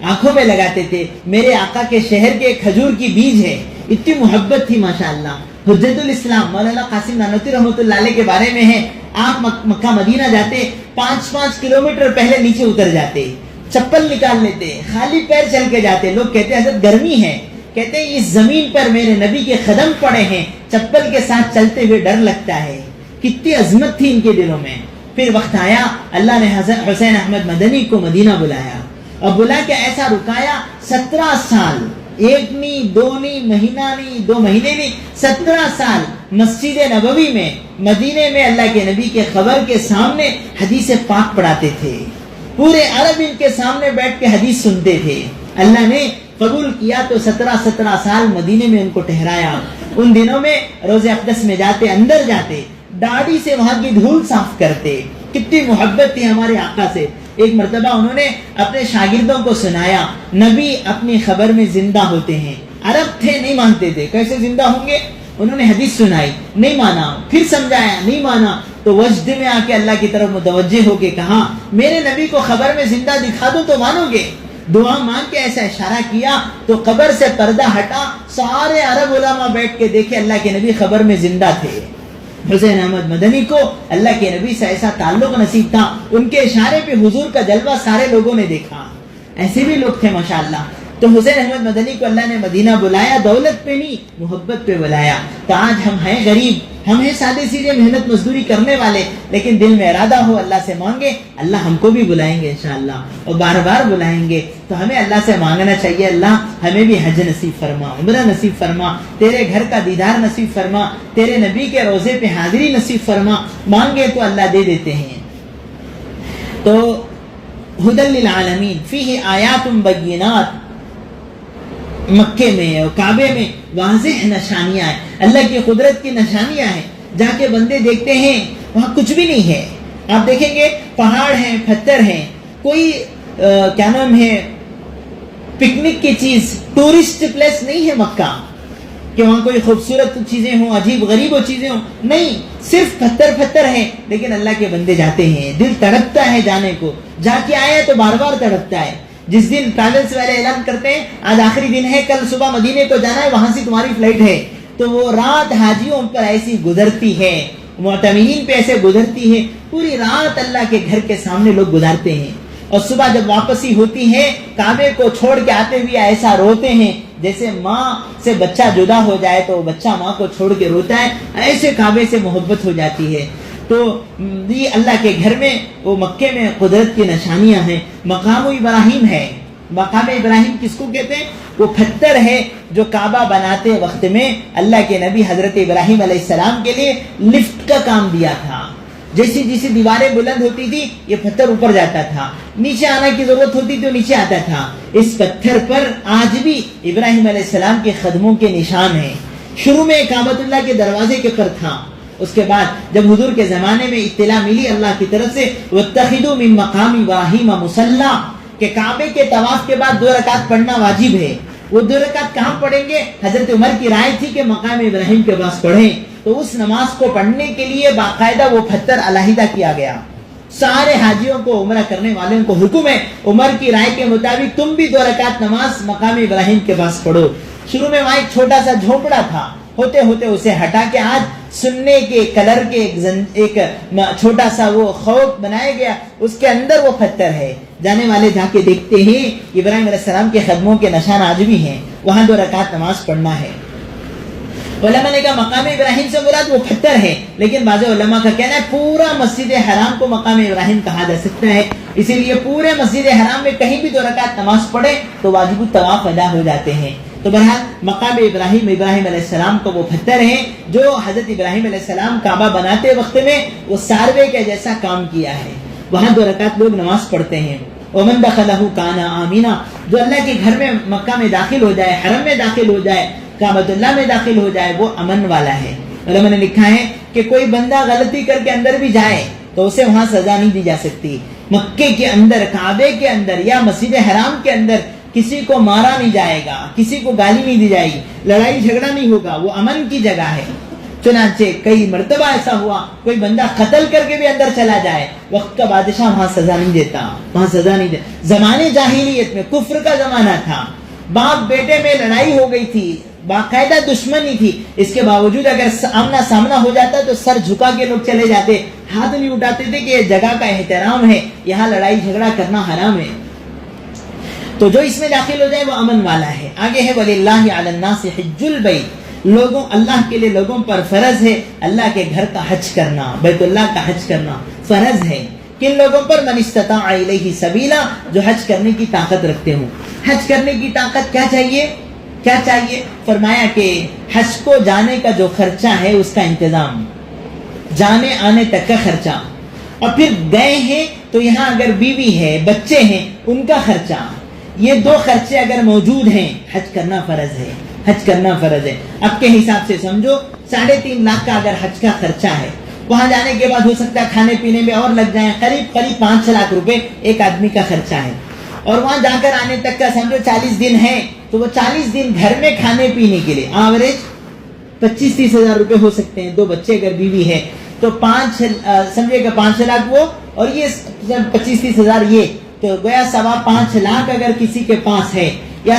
آنکھوں میں لگاتے تھے، میرے آقا کے شہر کے کھجور کی بیج ہے۔ اتنی محبت تھی ماشاءاللہ۔ حجت الاسلام مولانا قاسم نانوتوی رحمۃ اللہ علیہ کے بارے میں ہے، آپ مکہ مدینہ جاتے 5 کلومیٹر پہلے نیچے اتر جاتے، چپل نکال لیتے، خالی پیر چل کے جاتے۔ لوگ کہتے ہیں حضرت گرمی ہے، کہتے ہیں اس زمین پر میرے نبی کے قدم پڑے ہیں، چپل کے ساتھ چلتے ہوئے ڈر لگتا ہے۔ کتنی عظمت تھی ان کے دلوں میں۔ پھر وقت آیا، اللہ نے حسین احمد مدنی کو مدینہ بلایا اور بلا کے ایسا رکایا 17 سال، 1 نہیں 2 نہیں، مہینہ نہیں 2 مہینے نہیں، 17 سال مسجد نبوی میں مدینے میں اللہ کے نبی کے قبر کے سامنے حدیث پاک پڑھاتے تھے، پورے عرب ان کے سامنے بیٹھ کے حدیث سنتے تھے۔ اللہ نے قبول کیا تو 17 سال مدینے میں ان کو ٹھہرایا۔ ان دنوں میں روضہ اقدس میں جاتے، اندر جاتے، داڑھی سے وہاں کی دھول صاف کرتے۔ کتنی محبت تھی ہمارے آقا سے۔ ایک مرتبہ انہوں نے اپنے شاگردوں کو سنایا، نبی اپنی خبر میں زندہ ہوتے ہیں۔ عرب تھے، نہیں مانتے تھے، کیسے زندہ ہوں گے؟ انہوں نے حدیث سنائی، نہیں مانا، پھر سمجھایا، نہیں مانا، تو وجد میں آ کے اللہ کی طرف متوجہ ہو کے کہا، میرے نبی کو خبر میں زندہ دکھا دو تو مانو گے؟ دعا مانگ کے ایسا اشارہ کیا تو قبر سے پردہ ہٹا، سارے عرب علماء بیٹھ کے دیکھے اللہ کے نبی خبر میں زندہ تھے۔ حسین احمد مدنی کو اللہ کے نبی سے ایسا تعلق نصیب تھا، ان کے اشارے پہ حضور کا جلوہ سارے لوگوں نے دیکھا۔ ایسے بھی لوگ تھے ماشاءاللہ۔ تو حسین احمد مدنی کو اللہ نے مدینہ بلایا، دولت پہ نہیں محبت پہ بلایا۔ تو آج ہم ہیں غریب، ہم ہیں سادے سیدھے محنت مزدوری کرنے والے، لیکن دل میں ارادہ ہو اللہ سے مانگے، اللہ ہم کو بھی بلائیں گے انشاءاللہ، اور بار بار بلائیں گے۔ تو ہمیں اللہ سے مانگنا چاہیے، اللہ ہمیں بھی حج نصیب فرما، عمرہ نصیب فرما، تیرے گھر کا دیدار نصیب فرما، تیرے نبی کے روزے پہ حاضری نصیب فرما۔ مانگے تو اللہ دے دیتے ہیں۔ تو ہدی للعالمین فیہ آیات بینات، مکے میں اور کعبے میں واضح نشانیاں ہیں، اللہ کی قدرت کی نشانیاں ہیں۔ جا کے بندے دیکھتے ہیں وہاں کچھ بھی نہیں ہے، آپ دیکھیں گے پہاڑ ہیں، پتھر ہیں، کوئی کیا نام ہے پکنک کی چیز، ٹورسٹ پلیس نہیں ہے مکہ کہ وہاں کوئی خوبصورت چیزیں ہوں، عجیب غریب چیزیں ہوں، نہیں، صرف پتھر ہیں، لیکن اللہ کے بندے جاتے ہیں، دل تڑپتا ہے جانے کو، جا کے آئے تو بار بار تڑپتا ہے۔ جس دن ٹریولز والے اعلان کرتے ہیں آج آخری دن ہے، کل صبح مدینے کو جانا ہے، وہاں سے تمہاری فلائٹ ہے، تو وہ رات حاجیوں پر ایسی گزرتی ہے، معتمرین پہ ایسے گزرتی ہے، پوری رات اللہ کے گھر کے سامنے لوگ گزارتے ہیں، اور صبح جب واپسی ہوتی ہے کعبے کو چھوڑ کے آتے ہوئے ایسا روتے ہیں جیسے ماں سے بچہ جدا ہو جائے تو بچہ ماں کو چھوڑ کے روتا ہے، ایسے کعبے سے محبت ہو جاتی ہے۔ تو یہ اللہ کے گھر میں، وہ مکے میں قدرت کی نشانیاں ہیں۔ مقام ابراہیم ہے، مقام ابراہیم کس کو کہتے ہیں؟ وہ پتھر ہے جو کعبہ بناتے وقت میں اللہ کے نبی حضرت ابراہیم علیہ السلام کے لیے لفٹ کا کام دیا تھا۔ جیسی جیسی دیواریں بلند ہوتی تھی یہ پتھر اوپر جاتا تھا، نیچے آنے کی ضرورت ہوتی تھی وہ نیچے آتا تھا۔ اس پتھر پر آج بھی ابراہیم علیہ السلام کے قدموں کے نشان ہیں۔ شروع میں کعبۃ اللہ کے دروازے کے پر تھا، اس کے بعد جب حضور کے زمانے میں اطلاع ملی اللہ کی طرف سے وَاتَّخِذُوا مِن مَّقَامِ إِبْرَاهِيمَ مُصَلًّى، کہ کعبے کے طواف کے بعد 2 رکعت پڑھنا واجب ہے۔ وہ 2 رکعت کہاں پڑھیں گے؟ حضرت عمر کی رائے تھی کہ مقام ابراہیم کے پاس پڑھیں، تو اس نماز کو پڑھنے کے لیے باقاعدہ وہ پتھر علیحدہ کیا گیا۔ سارے حاجیوں کو، عمرہ کرنے والوں کو حکم ہے عمر کی رائے کے مطابق تم بھی 2 رکعت نماز مقام ابراہیم کے پاس پڑھو۔ شروع میں وہاں ایک چھوٹا سا جھونپڑا تھا، ہوتے ہوتے اسے ہٹا کے آج سننے کے کلر کے ایک چھوٹا سا وہ خوف بنایا گیا، اس کے اندر وہ پتھر ہے۔ جانے والے جا کے دیکھتے ہیں ابراہیم علیہ السلام کے قدموں کے نشان آج بھی ہیں، وہاں 2 رکعت نماز پڑھنا ہے۔ علماء نے کہا مقام ابراہیم سے مراد وہ پتھر ہے، لیکن بعض علماء کا کہنا ہے پورا مسجد حرام کو مقام ابراہیم کہا جا سکتا ہے، اسی لیے پورے مسجد حرام میں کہیں بھی 2 رکعت نماز پڑھے تو واجب الطواف ادا ہو جاتے ہیں۔ تو بہرحال مقام ابراہیم علیہ السلام کو وہ پتھر ہیں جو حضرت ابراہیم علیہ السلام کعبہ بناتے وقت میں وہ ساروے کے جیسا کام کیا ہے، وہاں 2 رکعت لوگ نماز پڑھتے ہیں۔ ومن دخلہ کان آمنا، جو اللہ کے گھر میں مکہ میں داخل ہو جائے، حرم میں داخل ہو جائے، کعبۃ اللہ میں داخل ہو جائے، وہ امن والا ہے۔ علماء نے لکھا ہے کہ کوئی بندہ غلطی کر کے اندر بھی جائے تو اسے وہاں سزا نہیں دی جا سکتی۔ مکے کے اندر، کعبے کے اندر یا مسجد حرام کے اندر کسی کو مارا نہیں جائے گا، کسی کو گالی نہیں دی جائے گی، لڑائی جھگڑا نہیں ہوگا، وہ امن کی جگہ ہے۔ چنانچہ کئی مرتبہ ایسا ہوا کوئی بندہ قتل کر کے بھی اندر چلا جائے، وقت کا بادشاہ وہاں سزا نہیں دیتا، وہاں سزا نہیں دیتا۔ زمانے جاہلیت میں کفر کا زمانہ تھا، باپ بیٹے میں لڑائی ہو گئی تھی، باقاعدہ دشمنی تھی، اس کے باوجود اگر آمنا سامنا ہو جاتا تو سر جھکا کے لوگ چلے جاتے، ہاتھ نہیں اٹھاتے تھے کہ یہ جگہ کا احترام ہے، یہاں لڑائی جھگڑا کرنا حرام ہے۔ تو جو اس میں داخل ہو جائے وہ امن والا ہے۔ آگے ہے وَلِلَّهِ عَلَى النَّاسِ حِجُّ الْبَيْتِ، لوگوں اللہ کے لیے لوگوں پر فرض ہے اللہ کے گھر کا حج کرنا، بیت اللہ کا حج کرنا فرض ہے۔ کن لوگوں پر؟ من استطاع الیہ سبیلا، جو حج کرنے کی طاقت رکھتے ہوں۔ حج کرنے کی طاقت کیا چاہیے؟ کیا چاہیے؟ فرمایا کہ حج کو جانے کا جو خرچہ ہے اس کا انتظام، جانے آنے تک کا خرچہ، اور پھر گئے ہیں تو یہاں اگر بیوی ہے بچے ہیں ان کا خرچہ، یہ دو خرچے اگر موجود ہیں حج کرنا فرض ہے، حج کرنا فرض ہے۔ اب کے حساب سے سمجھو 3.5 لاکھ کا اگر حج کا خرچہ ہے، وہاں جانے کے بعد ہو سکتا ہے کھانے پینے میں اور لگ جائیں، قریب 5 لاکھ روپے ایک آدمی کا خرچہ ہے، اور وہاں جا کر آنے تک کا سمجھو 40 دن ہے، تو وہ 40 دن گھر میں کھانے پینے کے لیے ایوریج 25-30 ہزار روپے ہو سکتے ہیں۔ 2 بچے اگر بیوی ہے تو سمجھے کہ 5 لاکھ وہ، اور یہ 25-30 ہزار یہ، تو گویا 5.25 لاکھ اگر کسی کے پاس ہے، یا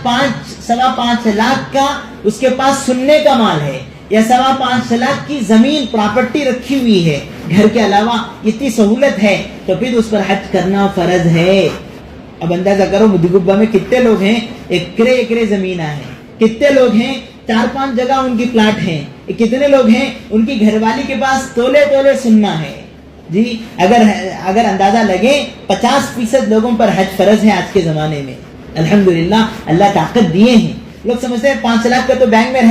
5.25 لاکھ کا اس کے پاس سننے کا مال ہے، یا 5.25 لاکھ کی زمین پراپرٹی رکھی ہوئی ہے، گھر کے علاوہ اتنی سہولت ہے، تو پھر اس پر حج کرنا فرض ہے۔ اب اندازہ کرو مدھگبہ میں کتنے لوگ ہیں، ایکڑے زمینہ ہیں، کتنے لوگ ہیں 4-5 جگہ ان کی پلاٹ ہیں، کتنے لوگ ہیں ان کی گھر والی کے پاس تولے سننا ہے جی۔ اگر اندازہ لگے 50% لوگوں پر حج فرض ہے آج کے زمانے میں، الحمدللہ اللہ طاقت دیے ہیں۔ لوگ سمجھتے ہیں 5 لاکھ کا تو بینک میں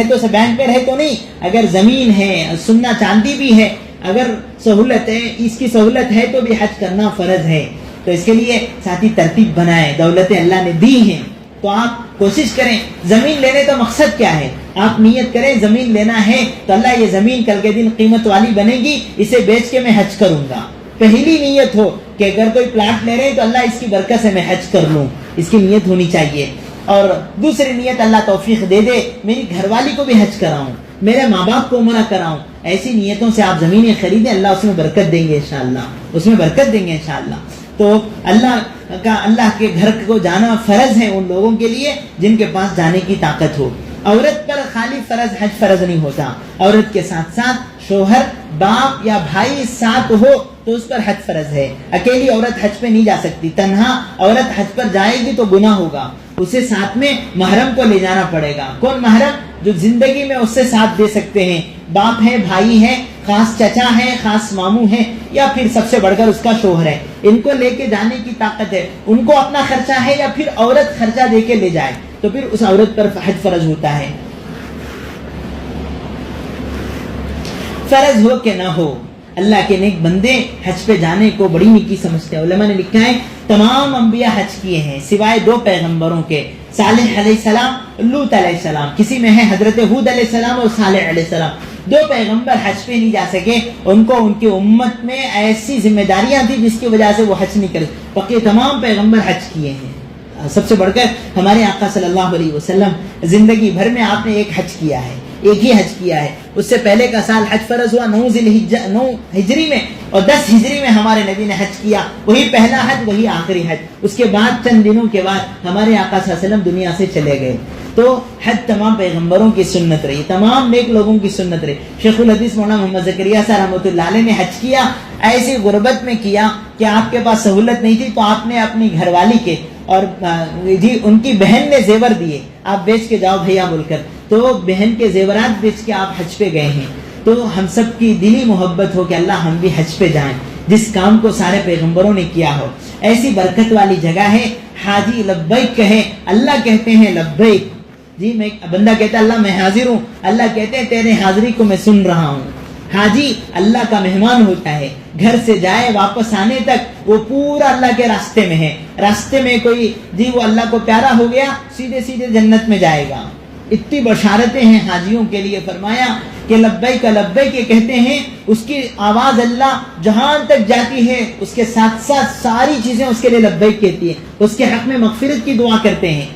رہے تو نہیں، اگر زمین ہے، سننا چاندی بھی ہے، اگر سہولت ہے، اس کی سہولت ہے تو بھی حج کرنا فرض ہے۔ تو اس کے لیے ساتھی ترتیب بنائیں، دولتیں اللہ نے دی ہیں تو آپ کوشش کریں۔ زمین لینے کا مقصد کیا ہے؟ آپ نیت کریں زمین لینا ہے تو اللہ یہ زمین کل کے دن قیمت والی بنے گی، اسے بیچ کے میں حج کروں گا۔ پہلی نیت ہو کہ اگر کوئی پلاٹ لے رہے ہیں تو اللہ اس کی برکت سے میں حج کر لوں، اس کی نیت ہونی چاہیے۔ اور دوسری نیت اللہ توفیق دے دے میری گھر والی کو بھی حج کراؤں، میرے ماں باپ کو عمرہ کراؤں۔ ایسی نیتوں سے آپ زمینیں خریدیں، اللہ اس میں برکت دیں گے انشاءاللہ، اس میں برکت دیں گے انشاءاللہ۔ تو اللہ کے گھر کو جانا فرض ہے ان لوگوں کے لیے جن کے پاس جانے کی طاقت ہو۔ عورت پر خالی حج فرض نہیں ہوتا، عورت کے ساتھ ساتھ شوہر، باپ یا بھائی ساتھ ہو تو اس پر حج فرض ہے۔ اکیلی عورت حج پہ نہیں جا سکتی، تنہا عورت حج پر جائے گی تو گناہ ہوگا، اسے ساتھ میں محرم کو لے جانا پڑے گا۔ کون محرم؟ جو زندگی میں اس سے ساتھ دے سکتے ہیں، باپ ہے، بھائی ہے، خاص چچا ہے، خاص ماموں ہے، یا پھر سب سے بڑھ کر اس کا شوہر ہے، ان کو لے کے جانے کی طاقت ہے۔ ان کو اپنا خرچہ ہے یا پھر عورت خرچہ دے کے لے جائے تو پھر اس عورت پر حج فرض ہوتا ہے۔ فرض ہو کہ نہ ہو، اللہ کے نیک بندے حج پہ جانے کو بڑی نیکی سمجھتے ہیں۔ علماء نے لکھا ہے تمام انبیاء حج کیے ہیں سوائے 2 پیغمبروں کے، صالح علیہ السلام، لوط علیہ السلام۔ کسی میں ہے حضرت ہود علیہ السلام اور صالح علیہ السلام، 2 پیغمبر حج پہ نہیں جا سکے، ان کو ان کی امت میں ایسی ذمہ داریاں تھی جس کی وجہ سے وہ حج نہیں کرے، باقی تمام پیغمبر حج کیے ہیں۔ سب سے بڑھ کر ہمارے آقا صلی اللہ علیہ وسلم زندگی بھر میں آپ نے ایک حج کیا ہے، ایک ہی حج کیا ہے۔ اس سے پہلے کا سال حج فرض ہوا 9 ہجری میں، اور 10 ہجری میں ہمارے نبی نے حج کیا، وہی پہلا حج، وہی آخری حج۔ اس کے بعد چند دنوں کے بعد ہمارے آقا صلی اللہ علیہ وسلم دنیا سے چلے گئے۔ تو حج تمام پیغمبروں کی سنت رہی، تمام نیک لوگوں کی سنت رہی۔ شیخ الحدیث مولانا محمد زکریا صاحب رحمۃ اللہ علیہ نے حج کیا، ایسی غربت میں کیا کہ آپ کے پاس سہولت نہیں تھی، تو آپ نے اپنی گھر والی کے اور جی ان کی بہن نے زیور دیے، آپ بیچ کے جاؤ بھیا بول کر، تو بہن کے زیورات بیچ کے آپ حج پہ گئے ہیں۔ تو ہم سب کی دلی محبت ہو کہ اللہ ہم بھی حج پہ جائیں، جس کام کو سارے پیغمبروں نے کیا ہو۔ ایسی برکت والی جگہ ہے، حاجی لبیک کہے، اللہ کہتے ہیں لبیک، جی میں بندہ کہتا ہے اللہ میں حاضر ہوں، اللہ کہتے ہیں تیرے حاضری کو میں سن رہا ہوں۔ حاجی اللہ کا مہمان ہوتا ہے، گھر سے جائے واپس آنے تک وہ پورا اللہ کے راستے میں ہے، راستے میں کوئی جی وہ اللہ کو پیارا ہو گیا، سیدھے جنت میں جائے گا۔ اتنی بشارتیں ہیں حاجیوں کے لیے. فرمایا کہ لبیک لبیک یہ کہتے ہیں, اس کی آواز اللہ جہاں تک جاتی ہے اس کے ساتھ ساتھ ساری چیزیں اس کے لیے لبیک کہتی ہیں. اس کے حق میں مغفرت کی دعا کرتے ہیں.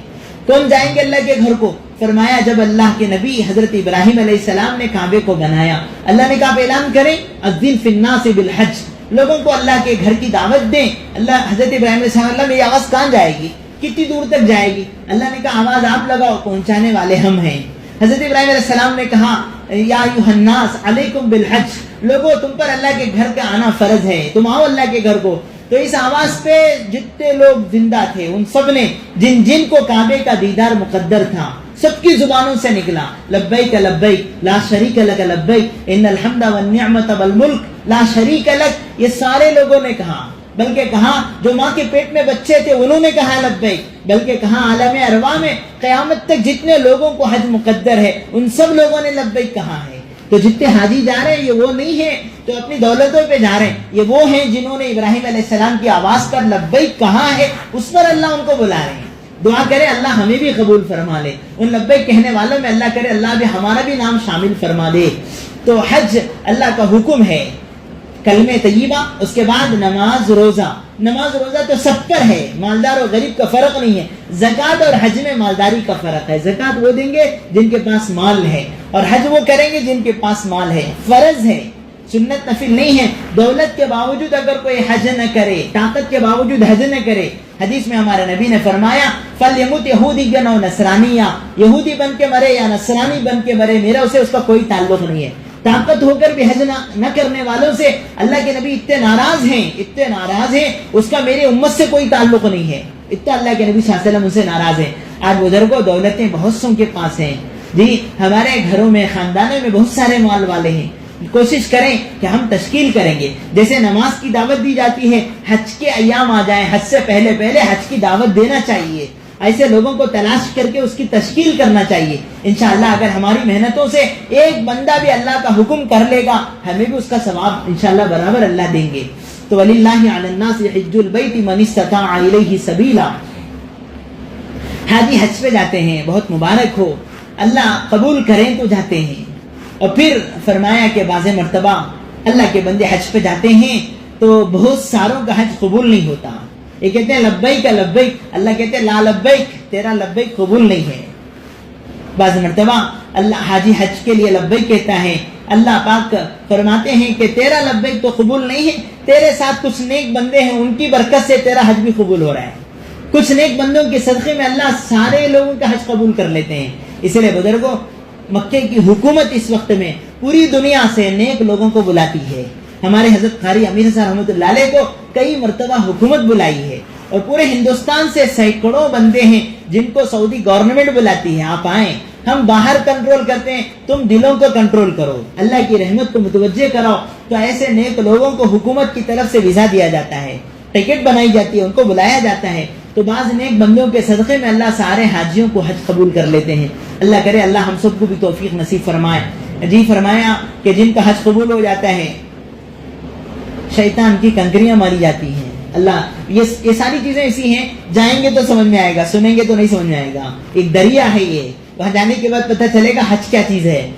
کون جائیں گے اللہ کے گھر کو؟ فرمایا جب اللہ کے نبی حضرت ابراہیم علیہ السلام نے کعبے کو بنایا, اللہ نے کہا آپ اعلان کریں اذن فی الناس بالحج, لوگوں کو اللہ کے گھر کی دعوت دیں. اللہ حضرت ابراہیم علیہ السلام, اللہ میری آواز کہاں جائے گی, کتنی دور تک جائے گی؟ اللہ نے کہا آواز آپ لگاؤ, پہنچانے والے ہم ہیں. حضرت ابراہیم علیہ السلام نے کہا یا ایھا الناس علیکم بالحج, لوگوں تم پر اللہ کے گھر کا آنا فرض ہے, تم آؤ اللہ کے گھر کو. تو اس آواز پہ جتنے لوگ زندہ تھے ان سب نے, جن جن کو کعبے کا دیدار مقدر تھا, سب کی زبانوں سے نکلا لبیک لبیک لا شریک لک لبیک ان الحمد والنعمت والملک لا شریک لک. یہ سارے لوگوں نے کہا, بلکہ کہا جو ماں کے پیٹ میں بچے تھے انہوں نے کہا لبیک, بلکہ کہا عالم ارواح میں قیامت تک جتنے لوگوں کو حج مقدر ہے ان سب لوگوں نے لبیک کہا ہے. تو جتنے حاجی جا رہے ہیں یہ وہ نہیں ہیں تو اپنی دولتوں پہ جا رہے ہیں, یہ وہ ہیں جنہوں نے ابراہیم علیہ السلام کی آواز پر لبیک کہا ہے, اس پر اللہ ان کو بلا رہے ہیں. دعا کرے اللہ ہمیں بھی قبول فرما لے, ان لبیک کہنے والوں میں اللہ کرے اللہ بھی ہمارا بھی نام شامل فرما دے. تو حج اللہ کا حکم ہے, کلمہ طیبہ, اس کے بعد نماز روزہ. نماز روزہ تو سب پر ہے, مالدار اور غریب کا فرق نہیں ہے. زکوٰۃ اور حج میں مالداری کا فرق ہے. زکوٰۃ وہ دیں گے جن کے پاس مال ہے, اور حج وہ کریں گے جن کے پاس مال ہے. فرض ہے, سنت نفل نہیں ہے. دولت کے باوجود اگر کوئی حج نہ کرے, طاقت کے باوجود حج نہ کرے, حدیث میں ہمارے نبی نے فرمایا فَلْيَمُتْ يَهُودِيًّا أَوْ نَصْرَانِيًّا, یہودی بن کے مرے یا نصرانی بن کے مرے, میرا اسے اس کا کوئی تعلق نہیں ہے. طاقت ہو کر بھی حج نہ کرنے والوں سے اللہ کے نبی اتنے ناراض ہیں, اس کا میری امت سے کوئی تعلق نہیں ہے. اتنا اللہ کے نبی صلی اللہ علیہ وسلم ان سے ناراض ہیں. آج بزرگوں دولتیں بہت سوں کے پاس ہیں جی, ہمارے گھروں میں خاندانوں میں بہت سارے مال والے ہیں. کوشش کریں کہ ہم تشکیل کریں گے, جیسے نماز کی دعوت دی جاتی ہے, حج کے ایام آ جائیں, حج سے پہلے حج کی دعوت دینا چاہیے. ایسے لوگوں کو تلاش کر کے اس کی تشکیل کرنا چاہیے. انشاءاللہ اگر ہماری محنتوں سے ایک بندہ بھی اللہ کا حکم کر لے گا, ہمیں بھی اس کا ثواب انشاءاللہ برابر اللہ دیں گے. تو وَلِلَّهِ عَلَى النَّاسِ حِجُّ الْبَيْتِ مَنِ اسْتَطَاعَ إِلَيْهِ سَبِيلًا. حاجی حج پہ جاتے ہیں, بہت مبارک ہو, اللہ قبول کریں تو جاتے ہیں. اور پھر فرمایا کہ بعض مرتبہ اللہ کے بندے حج پہ جاتے ہیں تو بہت ساروں کا حج قبول نہیں ہوتا. یہ کہتے ہیں لبیک لبیک, اللہ کہتے ہیں لا لبیک, تیرا لبیک قبول نہیں ہے. بعض مرتبہ اللہ حاجی حج کے لیے لبیک کہتا ہے, اللہ پاک فرماتے ہیں کہ تیرا لبیک تو قبول نہیں ہے, تیرے ساتھ کچھ نیک بندے ہیں ان کی برکت سے تیرا حج بھی قبول ہو رہا ہے. کچھ نیک بندوں کے صدقے میں اللہ سارے لوگوں کا حج قبول کر لیتے ہیں. اس لیے بزرگوں, مکے کی حکومت اس وقت میں پوری دنیا سے نیک لوگوں کو بلاتی ہے. ہمارے حضرت قاری امیر صاحب رحمۃ اللہ علیہ کو کئی مرتبہ حکومت بلائی ہے, اور پورے ہندوستان سے سینکڑوں بندے ہیں جن کو سعودی گورنمنٹ بلاتی ہے, آپ آئیں, ہم باہر کنٹرول کرتے ہیں, تم دلوں کو کنٹرول کرو, اللہ کی رحمت کو متوجہ کراؤ. تو ایسے نیک لوگوں کو حکومت کی طرف سے ویزا دیا جاتا ہے, ٹکٹ بنائی جاتی ہے, ان کو بلایا جاتا ہے. تو بعض نیک بندوں کے صدقے میں اللہ سارے حاجیوں کو حج قبول کر لیتے ہیں. اللہ کرے اللہ ہم سب کو بھی توفیق نصیب فرمائے. جی فرمایا کہ جن کا حج قبول ہو جاتا ہے شیطان کی کنکریاں ماری جاتی ہیں. اللہ یہ ساری چیزیں ایسی ہیں, جائیں گے تو سمجھ میں آئے گا, سنیں گے تو نہیں سمجھ میں آئے گا. ایک دریا ہے یہ, وہاں جانے کے بعد پتہ چلے گا حج کیا چیز ہے.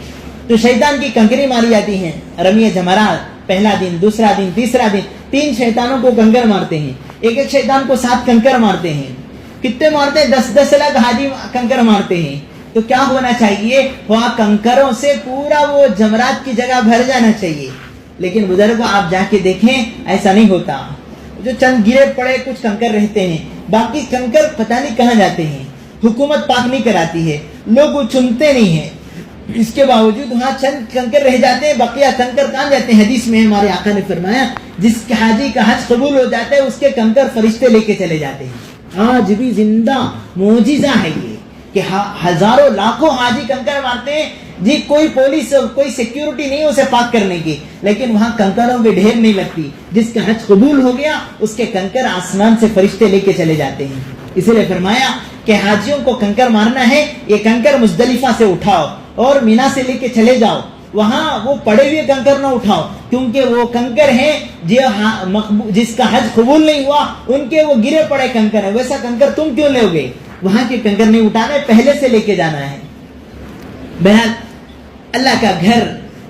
تو شیطان کی کنکری ماری جاتی ہیں. رمی جمرات, پہلا دن, دوسرا دن, تیسرا دن, 3 شیطانوں کو کنکر مارتے ہیں. ایک شیطان کو 7 کنکر مارتے ہیں. کتنے مارتے ہیں؟ 10 لاکھ حاجی کنکر مارتے ہیں. تو کیا ہونا چاہیے, وہاں کنکروں سے پورا وہ جمرات کی جگہ بھر جانا چاہیے. لیکن بزرگوں آپ جا کے دیکھیں ایسا نہیں ہوتا. جو چند گرے پڑے کچھ کنکر رہتے ہیں, باقی کنکر پتہ نہیں کہاں جاتے ہیں. حکومت پاک نہیں کراتی ہے, لوگ وہ چنتے نہیں ہیں, اس کے باوجود وہاں چند کنکر رہ جاتے ہیں, بقیہ کنکر کہاں جاتے ہیں. حدیث میں ہمارے آقا نے فرمایا جس کے حاجی کا حج قبول ہو جاتا ہے اس کے کنکر فرشتے لے کے چلے جاتے ہیں. آج بھی زندہ معجزہ ہے یہ کہ ہزاروں لاکھوں حاجی کنکر مارتے ہیں جی. کوئی پولیس کوئی سیکیورٹی نہیں اسے پاک کرنے کی, لیکن وہاں کنکروں کی ڈھیر نہیں لگتی. جس کا حج قبول ہو گیا اس کے کنکر آسمان سے فرشتے لے کے چلے جاتے ہیں. اسی لیے فرمایا کہ حاجیوں کو کنکر مارنا ہے, یہ کنکر مزدلفہ سے اٹھاؤ اور مینا سے لے کے چلے جاؤ. وہاں وہ پڑے ہوئے کنکر نہ اٹھاؤ, کیونکہ وہ کنکر ہیں جس کا حج قبول نہیں ہوا, ان کے وہ گرے پڑے کنکر ہیں. ویسا کنکر تم کیوں لے گے؟ وہاں کے کنکر نہیں اٹھانے, پہلے سے لے کے جانا ہے. بہرحال اللہ کا گھر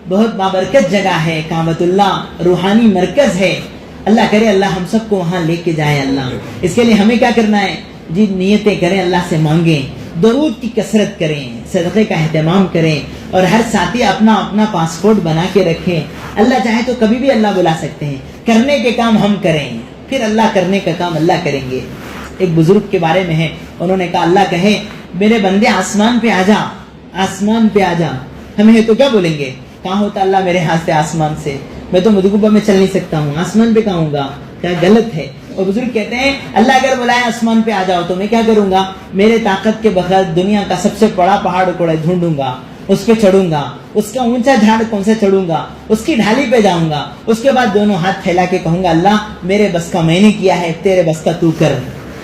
بہت بابرکت جگہ ہے، کعبۃ اللہ روحانی مرکز ہے. اللہ کرے اللہ ہم سب کو وہاں لے کے جائے. اللہ اس کے لیے ہمیں کیا کرنا ہے جی؟ نیتیں کریں، اللہ سے مانگیں، درود کی کثرت کریں، صدقے کا اہتمام کریں، اور ہر ساتھی اپنا اپنا پاسپورٹ بنا کے رکھیں. اللہ چاہے تو کبھی بھی اللہ بلا سکتے ہیں. کرنے کے کام ہم کریں، پھر اللہ کرنے کا کام اللہ کریں گے. ایک بزرگ کے بارے میں ہے، انہوں نے کہا اللہ کہے میرے بندے آسمان پہ آ جا، آسمان پہ آ جا. ہمیں تو کیا بولیں گے؟ کہاں ہوتا اللہ میرے ہاتھ سے آسمان سے؟ میں تو مدھوبہ میں چل نہیں سکتا ہوں، آسمان پہ کہاں ہوں گا؟ کیا غلط ہے. اور بزرگ کہتے ہیں اللہ اگر بلائے آسمان پہ آ جاؤ تو میں کیا کروں گا؟ میرے طاقت کے بغیر دنیا کا سب سے بڑا پہاڑ کوڑے ڈھونڈوں گا، اس پہ چڑھوں گا، اس کا اونچا جھاڑ کون سے چڑھوں گا، اس کی ڈھالی پہ جاؤں گا، اس کے بعد دونوں ہاتھ پھیلا کے کہوں گا اللہ میرے بس کا میں نے کیا ہے، تیرے بس کا تو کر.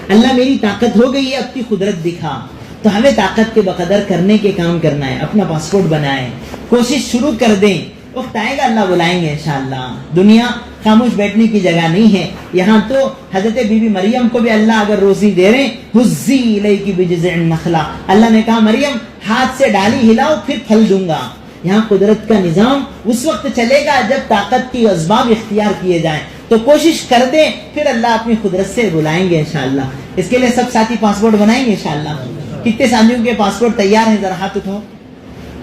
اللہ میری طاقت ہو گئی ہے، اب کی قدرت دکھا. تو ہمیں طاقت کے بقدر کرنے کے کام کرنا ہے. اپنا پاسپورٹ بنائیں، کوشش شروع کر دیں. وقت آئے گا اللہ بلائیں گے انشاءاللہ. دنیا خاموش بیٹھنے کی جگہ نہیں ہے. یہاں تو حضرت بی بی مریم کو بھی اللہ اگر روزی دے رہے حزی الیکی بجذع النخلہ، اللہ نے کہا مریم ہاتھ سے ڈالی ہلاؤ پھر پھل دوں گا. یہاں قدرت کا نظام اس وقت چلے گا جب طاقت کی اسباب اختیار کیے جائیں. تو کوشش کر دیں، پھر اللہ اپنی قدرت سے بلائیں گے انشاءاللہ. اس کے لیے سب ساتھی پاسپورٹ بنائیں گے انشاءاللہ. کتنے ساتھیوں کے پاسپورٹ تیار ہیں؟ ذرا ہاتھ اٹھاؤ.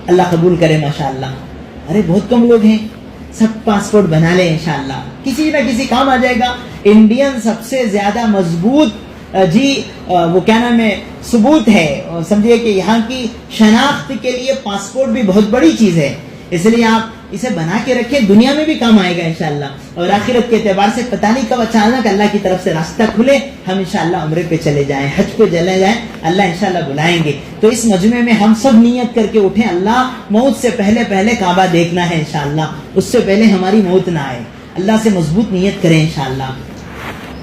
اللہ قبول کرے ماشاءاللہ. ارے بہت کم لوگ ہیں. سب پاسپورٹ بنا لیں انشاءاللہ، کسی نہ کسی کام آ جائے گا. انڈین سب سے زیادہ مضبوط وہ کیا نام ہے ثبوت ہے. سمجھیے کہ یہاں کی شناخت کے لیے پاسپورٹ بھی بہت بڑی چیز ہے. اس لیے آپ اسے بنا کے رکھیں، دنیا میں بھی کام آئے گا انشاءاللہ. اور آخرت کے اعتبار سے پتہ نہیں کب اچانک اللہ کی طرف سے راستہ کھلے، ہم انشاءاللہ عمرے پہ چلے جائیں، حج پہ چلے جائیں، اللہ انشاءاللہ بلائیں گے. تو اس مجمع میں ہم سب نیت کر کے اٹھیں، اللہ موت سے پہلے کعبہ دیکھنا ہے انشاءاللہ، اس سے پہلے ہماری موت نہ آئے. اللہ سے مضبوط نیت کریں انشاءاللہ.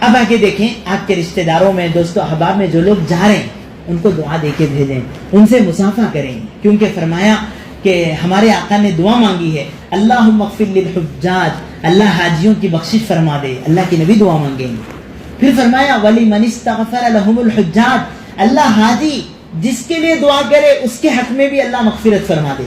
اب آگے دیکھیں، آپ کے رشتہ داروں میں، دوستوں احباب میں جو لوگ جا رہے ہیں ان کو دعا دے کے بھیجیں، ان سے مصافحہ کریں. کیونکہ فرمایا کہ ہمارے آقا نے دعا مانگی ہے اللہم اغفر للحجاج، اللہ حاجیوں کی بخشش فرما دے. اللہ کے نبی دعا مانگیں. پھر فرمایا وَلِمَنِ اسْتَغْفَرَ لَهُمُ الْحُجَّاجِ، اللہ حاجی جس کے لیے دعا کرے اس کے حق میں بھی اللہ مغفرت فرما دے.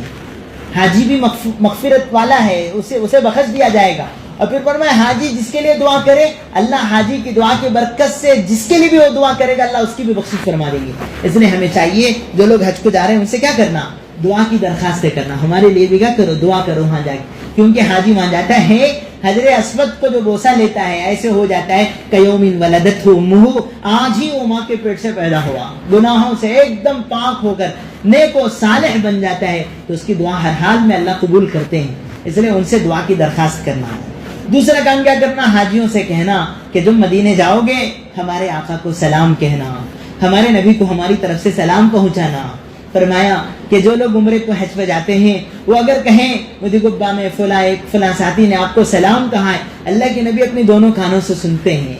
حاجی بھی مغفرت والا ہے، اسے بخش دیا جائے گا. اور پھر فرمایا حاجی جس کے لیے دعا کرے اللہ حاجی کی دعا کی برکت سے جس کے لیے بھی وہ دعا کرے گا اللہ اس کی بھی بخشش فرما دیں گے. اس لیے ہمیں چاہیے جو لوگ حج کو جا رہے ہیں ان سے کیا کرنا؟ دعا کی درخواستیں کرنا. ہمارے لیے بھی کیا کرو؟ دعا کرو وہاں جا کے. کیونکہ حاجی وہاں جاتا ہے حجر اسود کو جو بوسہ لیتا ہے ایسے ہو جاتا ہے کیوم ولدتہ امہ، آج ہی وہ ماں کے پیٹ سے پیدا ہوا، گناہوں سے ایک دم پاک ہو کر نیک و صالح بن جاتا ہے. تو اس کی دعا ہر حال میں اللہ قبول کرتے ہیں. اس لیے ان سے دعا کی درخواست کرنا ہے. دوسرا کام کیا کرنا؟ حاجیوں سے کہنا کہ جب مدینے جاؤ گے ہمارے آقا کو سلام کہنا، ہمارے نبی کو ہماری طرف سے سلام پہنچانا. فرمایا کہ جو لوگ عمرے کو حج پہ جاتے ہیں وہ اگر کہیں مدھگبہ میں فلاں ساتھی نے آپ کو سلام کہا ہے، اللہ کے نبی اپنی دونوں کانوں سے سنتے ہیں،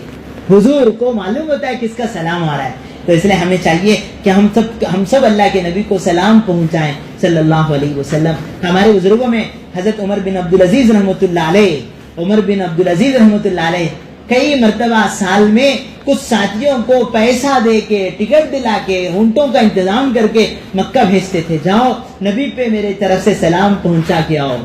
حضور کو معلوم ہوتا ہے کس کا سلام آ رہا ہے. تو اس لیے ہمیں چاہیے کہ ہم سب اللہ کے نبی کو سلام پہنچائیں صلی اللہ علیہ وسلم. ہمارے بزرگوں میں حضرت عمر بن عبدالعزیز رحمۃ اللہ علیہ، عمر بن عبدالعزیز رحمۃ اللہ علیہ کئی مرتبہ سال میں کچھ ساتھیوں کو پیسہ دے کے، ٹکٹ دلا کے، اونٹوں کا انتظام کر کے مکہ بھیجتے تھے. جاؤ نبی پہ میرے طرف سے سلام پہنچا کے آؤ.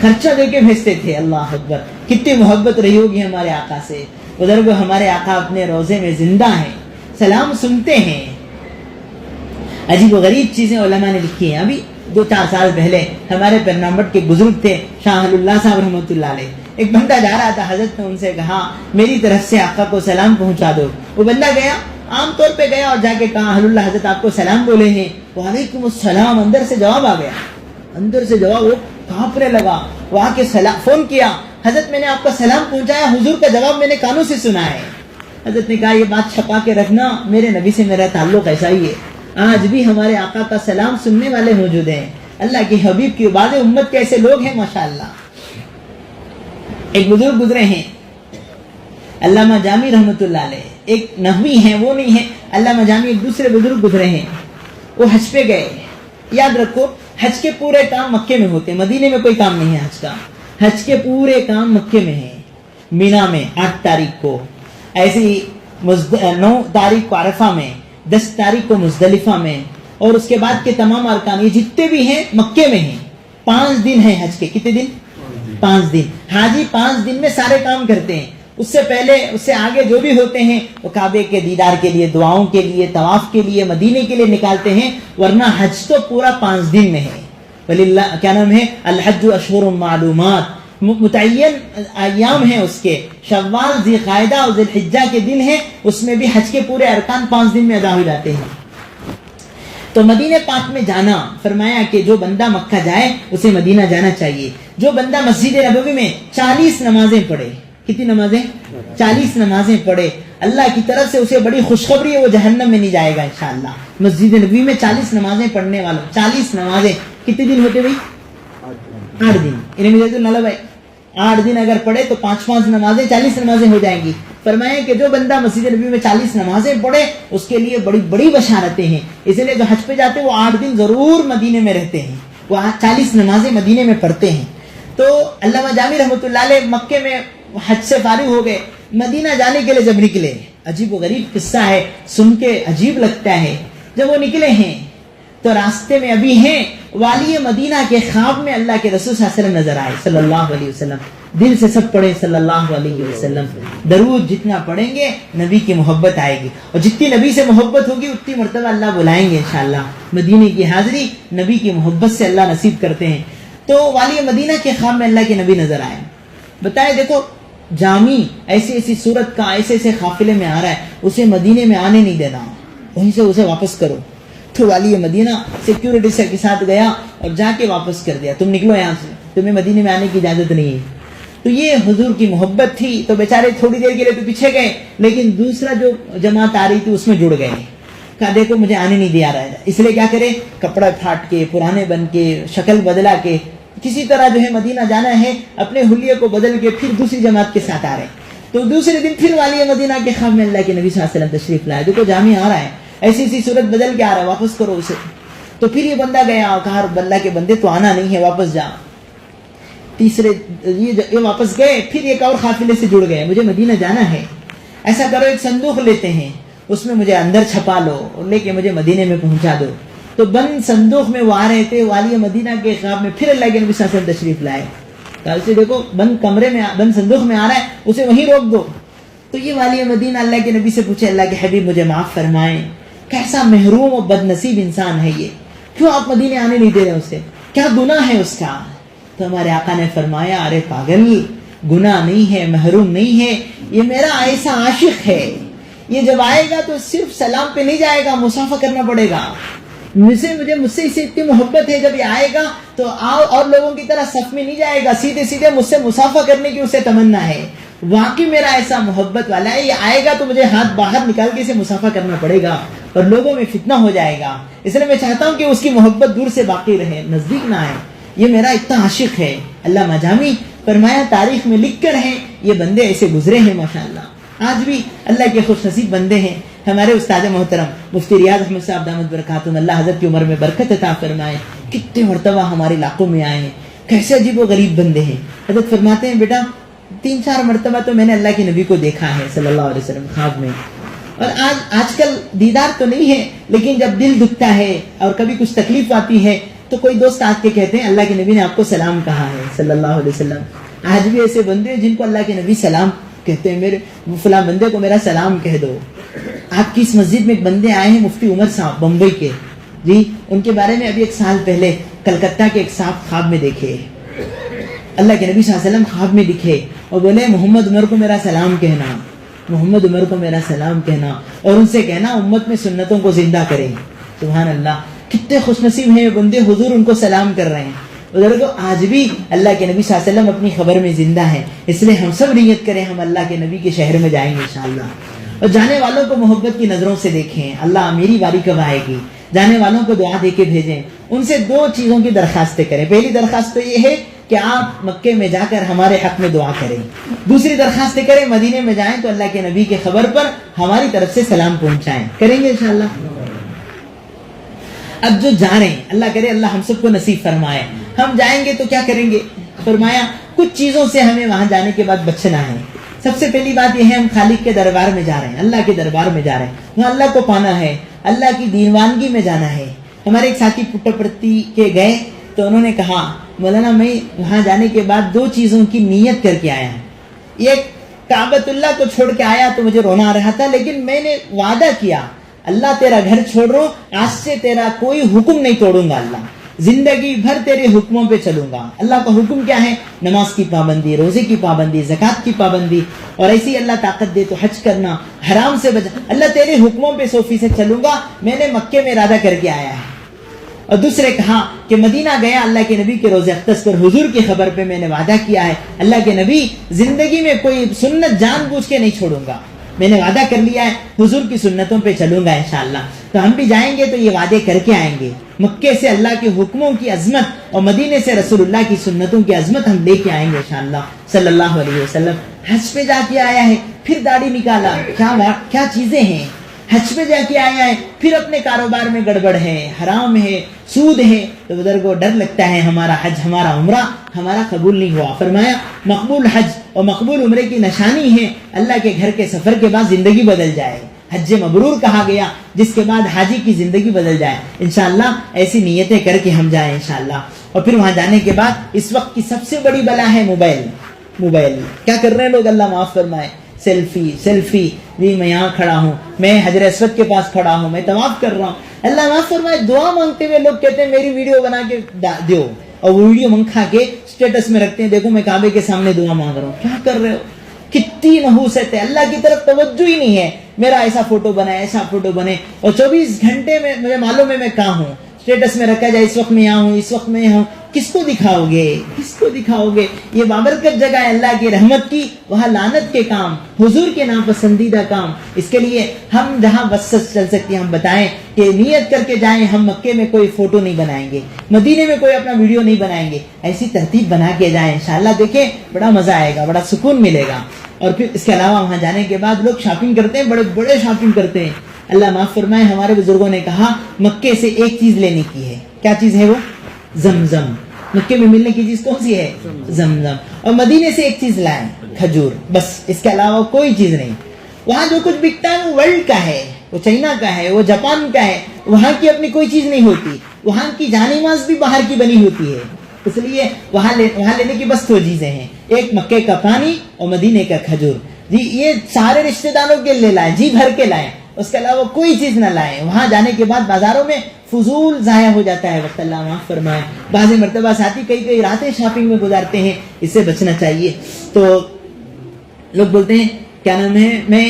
خرچہ دے کے بھیجتے تھے. اللہ اکبر، کتنی محبت رہی ہوگی ہمارے آقا سے. بزرگ ہمارے آقا اپنے روزے میں زندہ ہیں، سلام سنتے ہیں. عجیب و غریب چیزیں علماء نے لکھی ہیں. ابھی 2-4 سال پہلے ہمارے پیرنامبٹ کے بزرگ تھے شاہ اللہ صاحب رحمۃ اللہ علیہ. ایک بندہ جا رہا تھا، حضرت نے ان سے کہا میری طرف سے آقا کو سلام پہنچا دو. وہ بندہ گیا، عام طور پہ گیا اور جا کے کہا حضرت اللہ حضرت آپ کو سلام بولے ہیں. وعلیکم السلام. اندر سے جواب آ گیا، اندر سے جواب. وہ کانپنے لگا، وہ آ کے فون کیا حضرت میں نے آپ کا سلام پہنچایا، حضور کا جواب میں نے کانوں سے سنا ہے. حضرت نے کہا یہ بات چھپا کے رکھنا، میرے نبی سے میرا تعلق ایسا ہی ہے. آج بھی ہمارے آقا کا سلام سننے والے موجود ہیں. اللہ کے حبیب کی عباد امت کے ایسے لوگ ہیں ماشاءاللہ. ایک بزرگ گزرے ہیں علامہ جامی رحمۃ اللہ علیہ، ایک نحوی ہیں وہ نہیں ہے علامہ جامی. ایک دوسرے بزرگ گزرے ہیں، وہ حج پہ گئے. یاد رکھو حج کے پورے کام مکے میں ہوتے ہیں، مدینے میں کوئی کام نہیں ہے حج کا. حج کے پورے کام مکے میں ہیں. مینا میں 8 تاریخ کو، ایسی 9 تاریخ کو عرفہ میں، 10 تاریخ کو مزدلفہ میں، اور اس کے بعد کے تمام ارکان یہ جتنے بھی ہیں مکے میں ہیں. 5 دن ہیں حج کے. کتنے دن؟ 5 دن. حاجی 5 دن میں سارے کام کرتے ہیں. اس سے پہلے اس سے آگے جو بھی ہوتے ہیں وہ کعبے کے دیدار کے لیے, دعاؤں کے لیے, طواف کے لیے, مدینے کے لیے نکالتے ہیں, ورنہ حج تو پورا 5 دن میں ہے. وللہ کیا نام ہے, الحج اشہر معلومات, متعین ایام ہیں اس کے, شوال, ذی قعدہ اور ذی الحجہ کے دن ہیں, اس میں بھی حج کے پورے ارکان 5 دن میں ادا ہو جاتے ہیں. تو مدینہ پاک میں جانا, فرمایا کہ جو بندہ مکہ جائے اسے مدینہ جانا چاہیے. جو بندہ مسجد نبوی میں 40 نمازیں پڑھے, کتنی نمازیں؟ 40 نمازیں پڑھے, اللہ کی طرف سے اسے بڑی خوشخبری ہے, وہ جہنم میں نہیں جائے گا انشاءاللہ. مسجد نبوی میں 40 نمازیں پڑھنے والوں, 40 نمازیں کتنے دن ہوتے بھائی؟ 8 دن. انہیں مجھے تو نہ بھائی 8 دن اگر پڑھے تو 5 نمازیں 40 نمازیں ہو جائیں گی. فرمایا کہ جو بندہ مسجد نبوی میں 40 نمازیں پڑھے اس کے لیے بڑی بڑی بشارتیں ہیں. اس لیے جو حج پہ جاتے ہیں وہ 8 دن ضرور مدینے میں رہتے ہیں, وہ 40 نمازیں مدینے میں پڑھتے ہیں. تو علامہ جامی رحمۃ اللہ علیہ مکے میں حج سے فارغ ہو گئے, مدینہ جانے کے لیے جب نکلے, عجیب و غریب قصہ ہے, سن کے عجیب لگتا ہے. جب وہ نکلے ہیں تو راستے میں ابھی ہیں, والی مدینہ کے خواب میں اللہ کے رسول صلی اللہ علیہ وسلم نظر آئے صلی اللہ علیہ وسلم. دل سے سب پڑھے صلی اللہ علیہ وسلم. درود جتنا پڑھیں گے نبی کی محبت آئے گی, اور جتنی نبی سے محبت ہوگی اتنی مرتبہ اللہ بلائیں گے انشاءاللہ. مدینے کی حاضری نبی کی محبت سے اللہ نصیب کرتے ہیں. تو والی مدینہ کے خواب میں اللہ کے نبی نظر آئے. بتائے دیکھو جامی ایسی ایسی صورت کا ایسے ایسے قافلے میں آ رہا ہے, اسے مدینے میں آنے نہیں دینا, وہیں سے اسے واپس کرو. تو والی مدینہ سیکیورٹی سے کے ساتھ گیا اور جا کے واپس کر دیا, تم نکلو یہاں سے, تمہیں مدینے میں آنے کی اجازت نہیں ہے. تو یہ حضور کی محبت تھی. تو بیچارے تھوڑی دیر کے لیے تو پیچھے گئے, لیکن دوسرا جو جماعت آ رہی تھی اس میں جڑ گئے. کہا دیکھو مجھے آنے نہیں دیا رہا ہے, اس لیے کیا کرے, کپڑا پھاٹ کے, پرانے بن کے, شکل بدلا کے, کسی طرح جو ہے مدینہ جانا ہے, اپنے حلیے کو بدل کے پھر دوسری جماعت کے ساتھ آ رہے. تو دوسرے دن پھر والی مدینہ کے خواب میں اللہ کے نبی صلی اللہ علیہ وسلم تشریف لائے. دیکھو جامی آ رہا ہے, ایسی ایسی صورت بدل کے آ رہا ہے, واپس کرو اسے. تو پھر یہ بندہ گیا اور کہا اللہ کے بندے تو آنا نہیں ہے, واپس جا. تیسرے یہ واپس گئے, پھر ایک اور قافلے سے جڑ گئے, مجھے مدینہ جانا ہے, ایسا کرو ایک صندوق لیتے ہیں, اس میں مجھے اندر چھپا لو اور لے کے مجھے مدینے میں پہنچا دو. تو بند صندوق میں وہ آ رہے تھے, والی مدینہ کے خواب میں پھر اللہ کے نبی صلی اللہ علیہ وسلم تشریف لائے. اسے دیکھو بند کمرے میں, بند صندوق میں آ رہا ہے, اسے وہیں روک دو. تو یہ والی مدینہ اللہ کے نبی سے پوچھے, اللہ کے حبیب مجھے معاف فرمائیں, کیسا محروم اور بد نصیب انسان ہے یہ, کیوں آپ مدینے آنے نہیں دے رہے اسے, کیا گناہ ہے اس کا؟ تو ہمارے آقا نے فرمایا, ارے پاگل, گناہ نہیں ہے, محروم نہیں ہے, یہ میرا ایسا عاشق ہے, یہ جب آئے گا تو صرف سلام پہ نہیں جائے گا, مصافحہ کرنا پڑے گا. مجھ سے اسے اتنی محبت ہے, جب یہ آئے گا تو آؤ اور لوگوں کی طرح صف میں نہیں جائے گا, سیدھے سیدھے مجھ سے مصافحہ کرنے کی اسے تمنا ہے. واقعی میرا ایسا محبت والا ہے, یہ آئے گا تو مجھے ہاتھ باہر نکال کے اسے مصافحہ کرنا پڑے گا اور لوگوں میں فتنہ ہو جائے گا. اس لیے میں چاہتا ہوں کہ اس کی محبت دور سے باقی رہے, نزدیک نہ آئے. یہ میرا اتنا عاشق ہے. علامہ جامی فرمایا تاریخ میں لکھ کر ہیں یہ بندے ایسے گزرے ہیں ماشاءاللہ. آج بھی اللہ کے خوش نصیب بندے ہیں. ہمارے استاد محترم مفتی ریاض احمد صاحب دامت برکاتہم, اللہ حضرت کی عمر میں برکت عطا فرمائے, کتنے مرتبہ ہمارے علاقوں میں آئے ہیں, کیسے عجیب و غریب بندے ہیں. حضرت فرماتے ہیں بیٹا 3-4 مرتبہ تو میں نے اللہ کے نبی کو دیکھا ہے صلی اللہ علیہ وسلم خواب میں, اور آج کل دیدار تو نہیں ہے, لیکن جب دل دکھتا ہے اور کبھی کچھ تکلیف آتی ہے تو کوئی دوست آ کے کہتے ہیں اللہ کے نبی نے آپ کو سلام کہا ہے صلی اللہ علیہ وسلم. آج بھی ایسے بندے ہیں جن کو اللہ کے نبی سلام کہتے ہیں, میرے فلاں بندے کو میرا سلام کہہ دو. آپ کی اس مسجد میں ایک بندے آئے ہیں مفتی عمر صاحب بمبئی کے, جی ان کے بارے میں ابھی 1 سال پہلے کلکتہ کے ایک صاحب خواب میں دیکھے, اللہ کے نبی صلی اللہ علیہ وسلم خواب میں دکھے اور بولے محمد عمر کو میرا سلام کہنا, محمد عمر کو میرا سلام کہنا, اور ان سے کہنا امت میں سنتوں کو زندہ کریں. سبحان اللہ, کتنے خوش نصیب ہیں یہ بندے, حضور ان کو سلام کر رہے ہیں. ادھر کو آج بھی اللہ کے نبی صلی اللہ علیہ وسلم اپنی خبر میں زندہ ہے. اس لیے ہم سب نیت کریں ہم اللہ کے نبی کے شہر میں جائیں گے انشاءاللہ, اور جانے والوں کو محبت کی نظروں سے دیکھیں. اللہ میری باری کب آئے گی, جانے والوں کو دعا دے کے بھیجیں. ان سے 2 چیزوں کی درخواستیں کریں. پہلی درخواست تو یہ ہے کہ آپ مکے میں جا کر ہمارے حق میں دعا کریں. دوسری درخواست کریں مدینے میں جائیں تو اللہ کے نبی کے خبر پر ہماری طرف سے سلام پہنچائیں. کریں گے انشاءاللہ. اب جو جا رہے ہیں اللہ کرے اللہ ہم سب کو نصیب فرمائے. ہم جائیں گے تو کیا کریں گے, فرمایا کچھ چیزوں سے ہمیں وہاں جانے کے بعد بچنا ہے. سب سے پہلی بات یہ ہے ہم خالق کے دربار میں جا رہے ہیں, اللہ کے دربار میں جا رہے ہیں, وہاں اللہ کو پانا ہے, اللہ کی دیوانگی میں جانا ہے. ہمارے ایک ساتھی پٹپرتی کے گئے تو انہوں نے کہا مولانا میں وہاں جانے کے بعد 2 چیزوں کی نیت کر کے آیا ہوں. ایک کعبۃ اللہ کو چھوڑ کے آیا تو مجھے رونا آ رہا تھا، لیکن میں نے وعدہ کیا اللہ تیرا گھر چھوڑ رہا ہوں، آج سے تیرا کوئی حکم نہیں توڑوں گا، اللہ زندگی بھر تیرے حکموں پہ چلوں گا. اللہ کا حکم کیا ہے؟ نماز کی پابندی، روزے کی پابندی، زکوٰۃ کی پابندی، اور ایسی اللہ طاقت دے تو حج کرنا، حرام سے بچا، اللہ تیرے حکموں پہ 100% چلوں گا. میں نے مکے میں ارادہ کر کے آیا ہے. اور دوسرے کہا کہ مدینہ گیا اللہ کے نبی کے روزہ اقدس پر حضور کی خبر پہ میں نے وعدہ کیا ہے اللہ کے نبی زندگی میں کوئی سنت جان بوجھ کے نہیں چھوڑوں گا، میں نے وعدہ کر لیا ہے حضور کی سنتوں پہ چلوں گا انشاءاللہ. تو ہم بھی جائیں گے تو یہ وعدے کر کے آئیں گے. مکے سے اللہ کے حکموں کی عظمت اور مدینے سے رسول اللہ کی سنتوں کی عظمت ہم لے کے آئیں گے انشاءاللہ صلی اللہ علیہ وسلم. حج پہ جا کے آیا ہے، پھر داڑھی نکالا، کیا چیزیں ہیں. حج پہ جا کے آیا ہے، پھر اپنے کاروبار میں گڑبڑ ہے، حرام ہے، سود ہے، تو ادھر کو ڈر لگتا ہے ہمارا حج، ہمارا عمرہ ہمارا قبول نہیں ہوا. فرمایا مقبول حج اور مقبول عمرے کی نشانی ہے اللہ کے گھر کے سفر کے بعد زندگی بدل جائے. حج مبرور کہا گیا جس کے بعد حاجی کی زندگی بدل جائے. انشاءاللہ ایسی نیتیں کر کے ہم جائیں انشاءاللہ. اور پھر وہاں جانے کے بعد اس وقت کی سب سے بڑی بلا ہے موبائل. کیا کر رہے ہیں لوگ؟ اللہ معاف فرمائے. سیلفی جی میں یہاں کھڑا ہوں، میں حجر اسود کے پاس کھڑا ہوں، میں طواف کر رہا ہوں. اللہ معاف فرمائے. دعا مانگتے ہوئے لوگ کہتے ہیں میری ویڈیو بنا کے دیو، اور وہ ویڈیو منکھا کے اسٹیٹس میں رکھتے ہیں، دیکھو میں کعبے کے سامنے دعا مانگ رہا ہوں. کیا کر رہے ہو؟ کتنی نحوست ہے، اللہ کی طرف توجہ ہی نہیں ہے. میرا ایسا فوٹو بنے، ایسا فوٹو بنے، اور 24 گھنٹے میں مجھے معلوم ہے میں کہاں ہوں. اسٹیٹس میں رکھا جائے اس وقت میں یہاں ہوں، اس وقت میں یہاں ہوں. کس کو دکھاؤ گے؟ یہ بابرکت جگہ ہے اللہ کی رحمت کی، وہاں لعنت کے کام، حضور کے ناپسندیدہ کام. اس کے لیے ہم جہاں بس چل سکتے ہیں ہم بتائیں کہ نیت کر کے جائیں. ہم مکے میں کوئی فوٹو نہیں بنائیں گے، مدینے میں کوئی اپنا ویڈیو نہیں بنائیں گے. ایسی ترتیب بنا کے جائیں انشاءاللہ. دیکھیں بڑا مزہ آئے گا، بڑا سکون ملے گا. اور پھر اس کے علاوہ وہاں جانے کے بعد لوگ شاپنگ کرتے ہیں، بڑے شاپنگ کرتے ہیں. اللہ معاف فرمائے ہمارے بزرگوں نے کہا مکے سے ایک چیز لینے کی ہے. کیا چیز ہے وہ؟ زمزم. مکے میں ملنے کی چیز کون سی ہے؟ زمزم. اور مدینے سے ایک چیز لائیں، کھجور. بس اس کے علاوہ کوئی چیز نہیں. وہاں جو کچھ بکتا ہے وہ ورلڈ کا ہے، وہ چائنا کا ہے، وہ جاپان کا ہے. وہاں کی اپنی کوئی چیز نہیں ہوتی. وہاں کی جانی ماز بھی باہر کی بنی ہوتی ہے. اس لیے وہاں لینے کی بس 2 چیزیں ہیں، ایک مکے کا پانی اور مدینے کا کھجور. جی یہ سارے رشتہ داروں کے لے لائیں، جی بھر کے لائیں. اس کے علاوہ کوئی چیز نہ لائیں. وہاں جانے کے بعد بازاروں میں فضول ضائع ہو جاتا ہے وقت. اللہ معاف فرمائے. بعض مرتبہ ساتھی کئی راتیں شاپنگ میں گزارتے ہیں، اس سے بچنا چاہیے. تو لوگ بولتے ہیں کیا نام ہے میں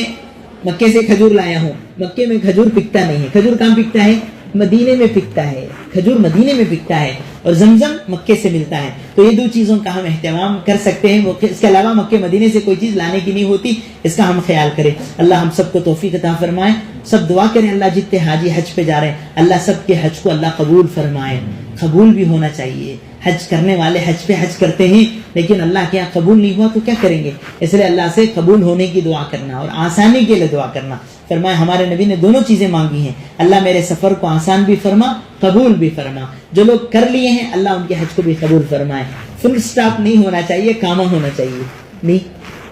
مکے سے کھجور لایا ہوں. مکے میں کھجور پکتا نہیں ہے. کھجور کہاں پکتا ہے؟ مدینے میں پکتا ہے. کھجور مدینے میں پکتا ہے اور زمزم مکے سے ملتا ہے. تو یہ 2 چیزوں کا ہم اہتمام کر سکتے ہیں. اس کے علاوہ مکے مدینے سے کوئی چیز لانے کی نہیں ہوتی، اس کا ہم خیال کریں. اللہ ہم سب کو توفیق عطا فرمائے. سب دعا کریں اللہ جتنے حاجی حج پہ جا رہے ہیں اللہ سب کے حج کو اللہ قبول فرمائے. قبول بھی ہونا چاہیے. حج کرنے والے حج پہ حج کرتے ہیں لیکن اللہ کے یہاں قبول نہیں ہوا تو کیا کریں گے؟ اس لیے اللہ سے قبول ہونے کی دعا کرنا اور آسانی کے لیے دعا کرنا. فرمایا ہمارے نبی نے دونوں چیزیں مانگی ہیں، اللہ میرے سفر کو آسان بھی فرما، قبول بھی فرما. جو لوگ کر لیے ہیں اللہ ان کے حج کو بھی قبول فرمائے. فل سٹاپ نہیں ہونا چاہیے، کاما ہونا چاہیے. نہیں،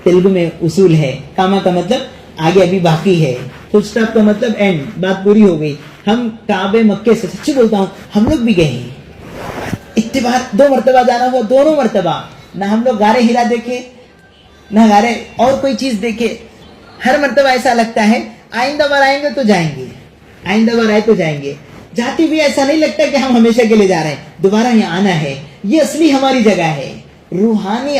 تیلگو میں اصول ہے، کاما کا مطلب آگے ابھی باقی ہے، فل سٹاپ کا مطلب اینڈ، بات پوری ہو گئی. ہم کعبے مکے سے سچی بولتا ہوں ہم لوگ بھی گئے ہیں. اتبار 2 مرتبہ جانا ہوا، دونوں مرتبہ نہ ہم لوگ غار ہرا دیکھے نہ غار اور کوئی چیز دیکھے. ہر مرتبہ ایسا لگتا ہے آئندہ بار آئیں گے تو جائیں گے، آئندہ بار آئے تو جائیں گے. جاتی بھی ایسا نہیں لگتا کہ ہم ہمیشہ کے لیے جا رہے ہیں، دوبارہ یہاں آنا ہے. یہ اصلی ہماری جگہ ہے، روحانی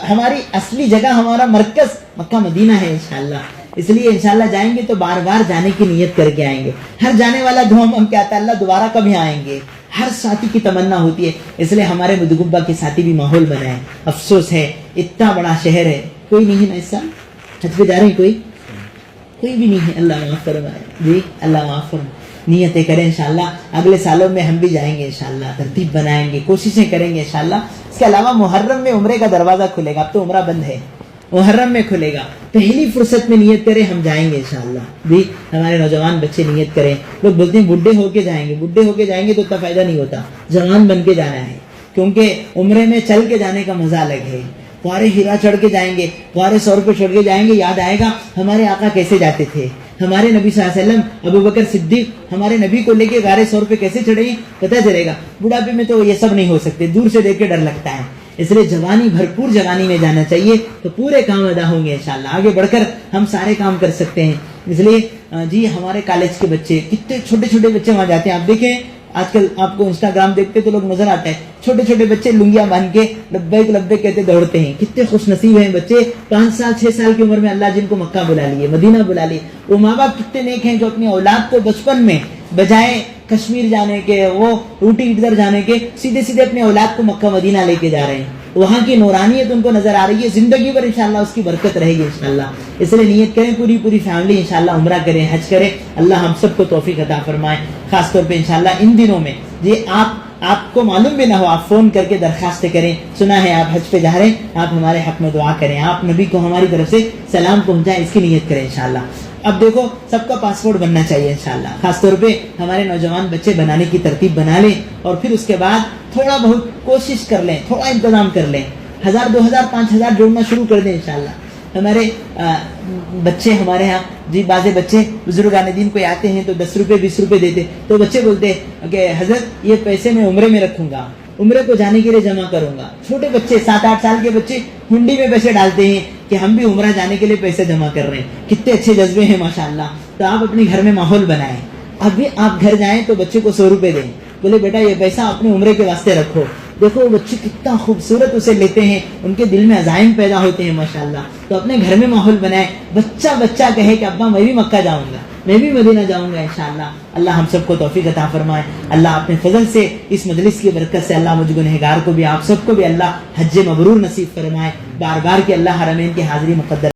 ہماری اصلی جگہ، ہمارا مرکز مکہ مدینہ ہے انشاءاللہ. اس لیے انشاءاللہ جائیں گے تو بار بار جانے کی نیت کر کے آئیں گے. ہر جانے والا دعا ہم کہتا ہے اللہ دوبارہ کبھی آئیں گے. ہر ساتھی کی تمنا ہوتی ہے. اس لیے ہمارے مدگبہ کے ساتھی بھی ماحول بنائے. افسوس ہے اتنا بڑا شہر ہے کوئی نہیں ہے نا. ایسا حج پہ جا رہے ہیں کوئی بھی نہیں ہے. اللہ معاف فرمائے. جی اللہ معاف فرمائے. نیتیں کریں انشاءاللہ اگلے سالوں میں ہم بھی جائیں گے انشاءاللہ. ترتیب بنائیں گے، کوششیں کریں گے انشاءاللہ. اس کے علاوہ محرم میں عمرے کا دروازہ کھلے گا. اب تو عمرہ بند ہے، محرم میں کھلے گا. پہلی فرصت میں نیت کریں ہم جائیں گے انشاءاللہ. بھی ہمارے نوجوان بچے نیت کریں. لوگ بولتے ہیں بڈھے ہو کے جائیں گے تو اتنا فائدہ نہیں ہوتا. جوان بن کے جانا ہے، کیونکہ عمرے میں چل کے جانے کا مزہ الگ ہے. غار ہرا چڑھ کے جائیں گے، غار ثور پہ چڑھ کے جائیں گے، یاد آئے گا ہمارے آقا کیسے جاتے تھے. ہمارے نبی صلی اللہ علیہ وسلم ابو بکر صدیق ہمارے نبی کو لے کے غار ثور پہ کیسے چڑھے ہیں پتہ چلے گا. بڑھاپے میں تو یہ سب نہیں ہو سکتے, دور سے دیکھ کے ڈر لگتا ہے. اس لیے جوانی, بھرپور جوانی میں جانا چاہیے تو پورے کام ادا ہوں گے انشاءاللہ. آگے بڑھ کر ہم سارے کام کر سکتے ہیں. اس لیے جی ہمارے کالج کے بچے, کتنے چھوٹے چھوٹے بچے وہاں جاتے ہیں. آپ دیکھیں آج کل آپ کو انسٹاگرام دیکھتے تو لوگ نظر آتا ہے, چھوٹے چھوٹے بچے لنگیاں باندھ کے لبیک لبیک کہتے دوڑتے ہیں. کتنے خوش نصیب ہیں بچے, 5 سال 6 سال کی عمر میں اللہ جن کو مکہ بلا لیے, مدینہ بلا لیے. وہ ماں باپ کتنے نیک ہیں جو اپنی اولاد کو بچپن میں بجائے کشمیر جانے کے, وہ روٹی ادھر جانے کے, سیدھے سیدھے اپنے اولاد کو مکہ مدینہ لے کے جا رہے ہیں. وہاں کی نورانیت ان کو نظر آ رہی ہے, زندگی بھر انشاءاللہ اس کی برکت رہے گی انشاءاللہ. اس لیے نیت کریں, پوری فیملی انشاءاللہ عمرہ کریں, حج کریں. اللہ ہم سب کو توفیق عطا فرمائے. خاص طور پہ انشاءاللہ ان دنوں میں یہ آپ کو معلوم بھی نہ ہو, آپ فون کر کے درخواست کریں, سنا ہے آپ حج پہ جا رہے ہیں, آپ ہمارے حق میں دعا کریں, آپ نبی کو ہماری طرف سے سلام پہنچائیں, اس کی نیت کریں انشاءاللہ. اب دیکھو سب کا پاسپورٹ بننا چاہیے انشاءاللہ. خاص طور پہ ہمارے نوجوان بچے بنانے کی ترتیب بنا لیں, اور پھر اس کے بعد تھوڑا بہت کوشش کر لیں, تھوڑا انتظام کر لیں, 1000 2000 5000 جوڑنا شروع کر دیں انشاءاللہ. ہمارے بچے ہمارے ہاں جی, بعض بچے بزرگان دین کو آتے ہیں تو 10 روپے 20 روپے دیتے, تو بچے بولتے ہیں کہ حضرت یہ پیسے میں عمرے میں رکھوں گا, عمرے کو جانے کے لیے جمع کروں گا. چھوٹے بچے 7-8 سال کے بچے ہنڈی میں پیسے ڈالتے ہیں کہ ہم بھی عمرہ جانے کے لیے پیسے جمع کر رہے ہیں. کتنے اچھے جذبے ہیں ماشاءاللہ. تو آپ اپنے گھر میں ماحول بنائیں. ابھی آپ گھر جائیں تو بچے کو 100 روپے دیں, بولے بیٹا یہ پیسہ اپنے عمرے کے واسطے رکھو. دیکھو وہ بچے کتنا خوبصورت اسے لیتے ہیں, ان کے دل میں عزائم پیدا ہوتے ہیں ماشاءاللہ. تو اپنے گھر میں ماحول بنائیں. بچہ کہے کہ ابا میں بھی مکہ جاؤں گا, میں بھی مدینہ جاؤں گا انشاءاللہ. اللہ ہم سب کو توفیق عطا فرمائے. اللہ اپنے فضل سے اس مجلس کی برکت سے اللہ مجھ گنہگار کو بھی, آپ سب کو بھی اللہ حج مبرور نصیب فرمائے. بار بار کہ اللہ حرمین کی حاضری مقدر